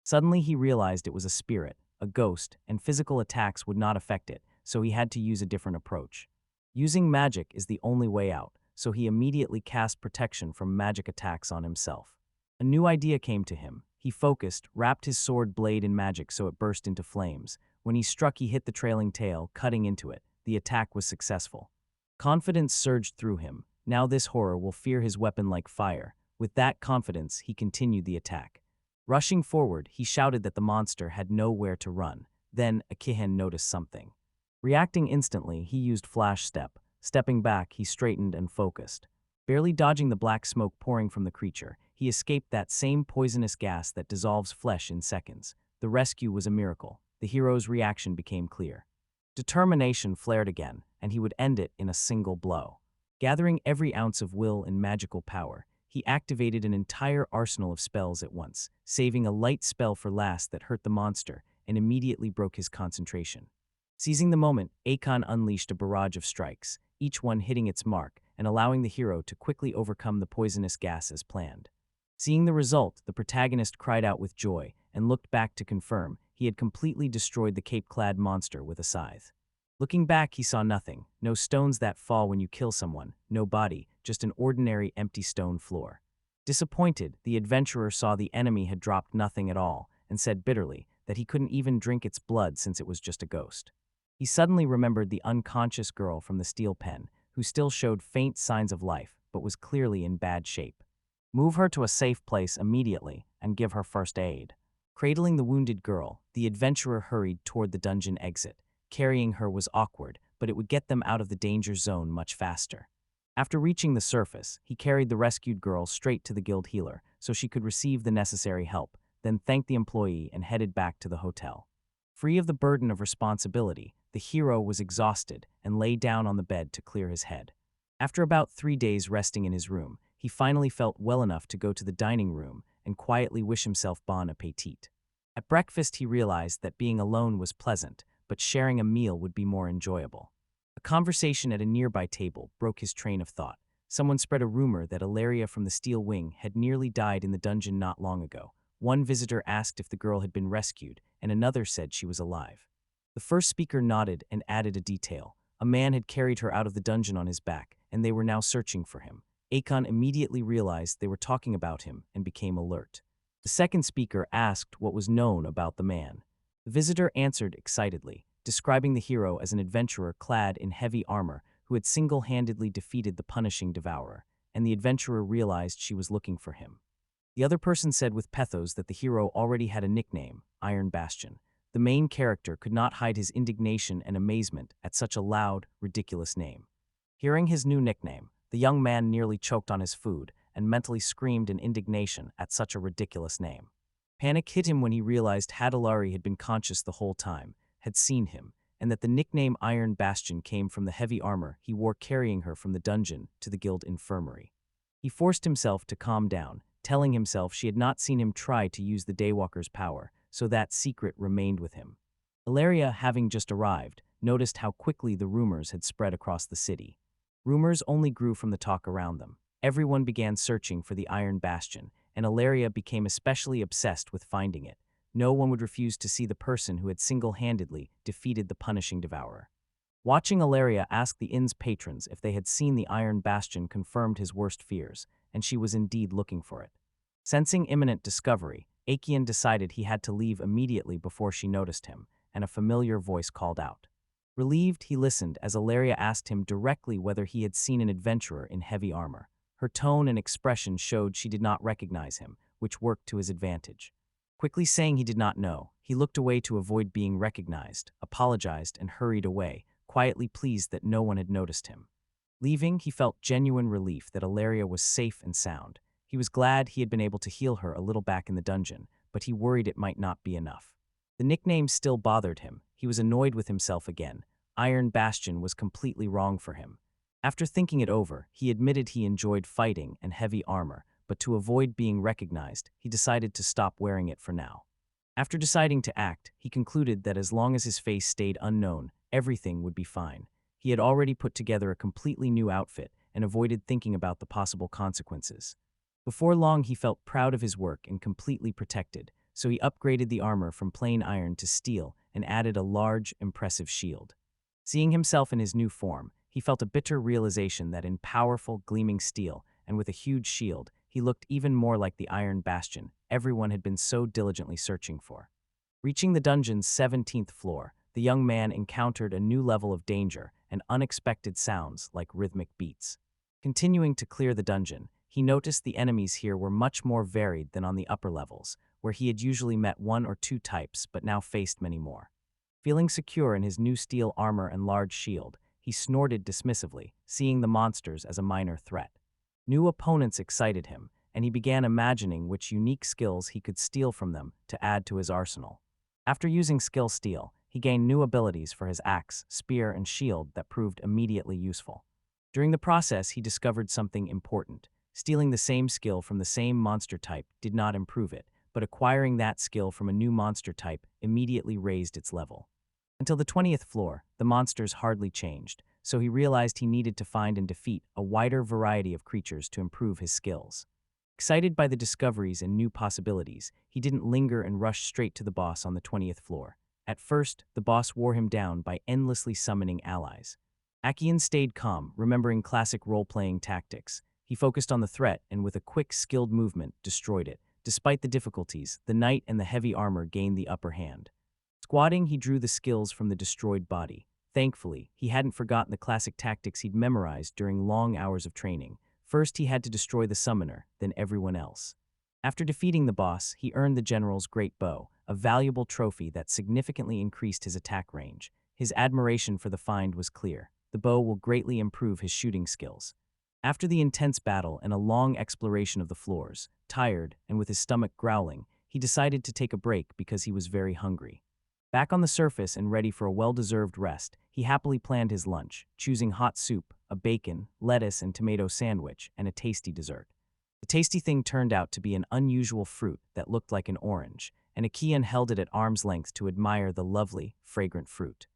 Suddenly he realized it was a spirit, a ghost, and physical attacks would not affect it, so he had to use a different approach. Using magic is the only way out, so he immediately cast protection from magic attacks on himself. A new idea came to him. He focused, wrapped his sword blade in magic so it burst into flames. When he struck, he hit the trailing tail, cutting into it. The attack was successful. Confidence surged through him. Now this horror will fear his weapon like fire. With that confidence, he continued the attack. Rushing forward, he shouted that the monster had nowhere to run. Then, Isekai'D noticed something. Reacting instantly, he used Flash Step. Stepping back, he straightened and focused. Barely dodging the black smoke pouring from the creature, he escaped that same poisonous gas that dissolves flesh in seconds. The rescue was a miracle. The hero's reaction became clear. Determination flared again, and he would end it in a single blow. Gathering every ounce of will and magical power, he activated an entire arsenal of spells at once, saving a light spell for last that hurt the monster and immediately broke his concentration. Seizing the moment, Akon unleashed a barrage of strikes, each one hitting its mark and allowing the hero to quickly overcome the poisonous gas as planned. Seeing the result, the protagonist cried out with joy and looked back to confirm he had completely destroyed the cape-clad monster with a scythe. Looking back, he saw nothing. No stones that fall when you kill someone, no body, just an ordinary empty stone floor. Disappointed, the adventurer saw the enemy had dropped nothing at all and said bitterly that he couldn't even drink its blood since it was just a ghost. He suddenly remembered the unconscious girl from the steel pen, who still showed faint signs of life but was clearly in bad shape. Move her to a safe place immediately and give her first aid. Cradling the wounded girl, the adventurer hurried toward the dungeon exit. Carrying her was awkward, but it would get them out of the danger zone much faster. After reaching the surface, he carried the rescued girl straight to the guild healer so she could receive the necessary help, then thanked the employee and headed back to the hotel. Free of the burden of responsibility, the hero was exhausted and lay down on the bed to clear his head. After about 3 days resting in his room, he finally felt well enough to go to the dining room and quietly wish himself bon appetit. At breakfast, he realized that being alone was pleasant, but sharing a meal would be more enjoyable. A conversation at a nearby table broke his train of thought. Someone spread a rumor that Ilaria from the Steel Wing had nearly died in the dungeon not long ago. One visitor asked if the girl had been rescued, and another said she was alive. The first speaker nodded and added a detail. A man had carried her out of the dungeon on his back, and they were now searching for him. Akon immediately realized they were talking about him and became alert. The second speaker asked what was known about the man. The visitor answered excitedly, describing the hero as an adventurer clad in heavy armor who had single-handedly defeated the punishing devourer, and the adventurer realized she was looking for him. The other person said with pathos that the hero already had a nickname, Iron Bastion. The main character could not hide his indignation and amazement at such a loud, ridiculous name. Hearing his new nickname, the young man nearly choked on his food and mentally screamed in indignation at such a ridiculous name. Panic hit him when he realized Hadalari had been conscious the whole time, had seen him, and that the nickname Iron Bastion came from the heavy armor he wore carrying her from the dungeon to the guild infirmary. He forced himself to calm down, telling himself she had not seen him try to use the Daywalker's power, so that secret remained with him. Ilaria, having just arrived, noticed how quickly the rumors had spread across the city. Rumors only grew from the talk around them. Everyone began searching for the Iron Bastion, and Ilaria became especially obsessed with finding it. No one would refuse to see the person who had single-handedly defeated the punishing devourer. Watching Ilaria ask the inn's patrons if they had seen the Iron Bastion confirmed his worst fears, and she was indeed looking for it. Sensing imminent discovery, Akian decided he had to leave immediately before she noticed him, and a familiar voice called out. Relieved, he listened as Ilaria asked him directly whether he had seen an adventurer in heavy armor. Her tone and expression showed she did not recognize him, which worked to his advantage. Quickly saying he did not know, he looked away to avoid being recognized, apologized, and hurried away, quietly pleased that no one had noticed him. Leaving, he felt genuine relief that Ilaria was safe and sound. He was glad he had been able to heal her a little back in the dungeon, but he worried it might not be enough. The nickname still bothered him. He was annoyed with himself again. Iron Bastion was completely wrong for him. After thinking it over, he admitted he enjoyed fighting and heavy armor, but to avoid being recognized, he decided to stop wearing it for now. After deciding to act, he concluded that as long as his face stayed unknown, everything would be fine. He had already put together a completely new outfit and avoided thinking about the possible consequences. Before long, he felt proud of his work and completely protected, so he upgraded the armor from plain iron to steel and added a large, impressive shield. Seeing himself in his new form, he felt a bitter realization that in powerful, gleaming steel and with a huge shield, he looked even more like the Iron Bastion everyone had been so diligently searching for. Reaching the dungeon's 17th floor, the young man encountered a new level of danger and unexpected sounds like rhythmic beats. Continuing to clear the dungeon, he noticed the enemies here were much more varied than on the upper levels, where he had usually met one or two types but now faced many more. Feeling secure in his new steel armor and large shield, he snorted dismissively, seeing the monsters as a minor threat. New opponents excited him, and he began imagining which unique skills he could steal from them to add to his arsenal. After using skill steal, he gained new abilities for his axe, spear, and shield that proved immediately useful. During the process, he discovered something important. Stealing the same skill from the same monster type did not improve it, but acquiring that skill from a new monster type immediately raised its level. Until the 20th floor, the monsters hardly changed, so he realized he needed to find and defeat a wider variety of creatures to improve his skills. Excited by the discoveries and new possibilities, he didn't linger and rush straight to the boss on the 20th floor. At first, the boss wore him down by endlessly summoning allies. Akian stayed calm, remembering classic role-playing tactics. He focused on the threat and with a quick, skilled movement, destroyed it. Despite the difficulties, the knight and the heavy armor gained the upper hand. Squatting, he drew the skills from the destroyed body. Thankfully, he hadn't forgotten the classic tactics he'd memorized during long hours of training. First, he had to destroy the summoner, then everyone else. After defeating the boss, he earned the general's great bow, a valuable trophy that significantly increased his attack range. His admiration for the find was clear. The bow will greatly improve his shooting skills. After the intense battle and a long exploration of the floors, tired and with his stomach growling, he decided to take a break because he was very hungry. Back on the surface and ready for a well-deserved rest, he happily planned his lunch, choosing hot soup, a bacon, lettuce, and tomato sandwich, and a tasty dessert. The tasty thing turned out to be an unusual fruit that looked like an orange, and Akian held it at arm's length to admire the lovely, fragrant fruit.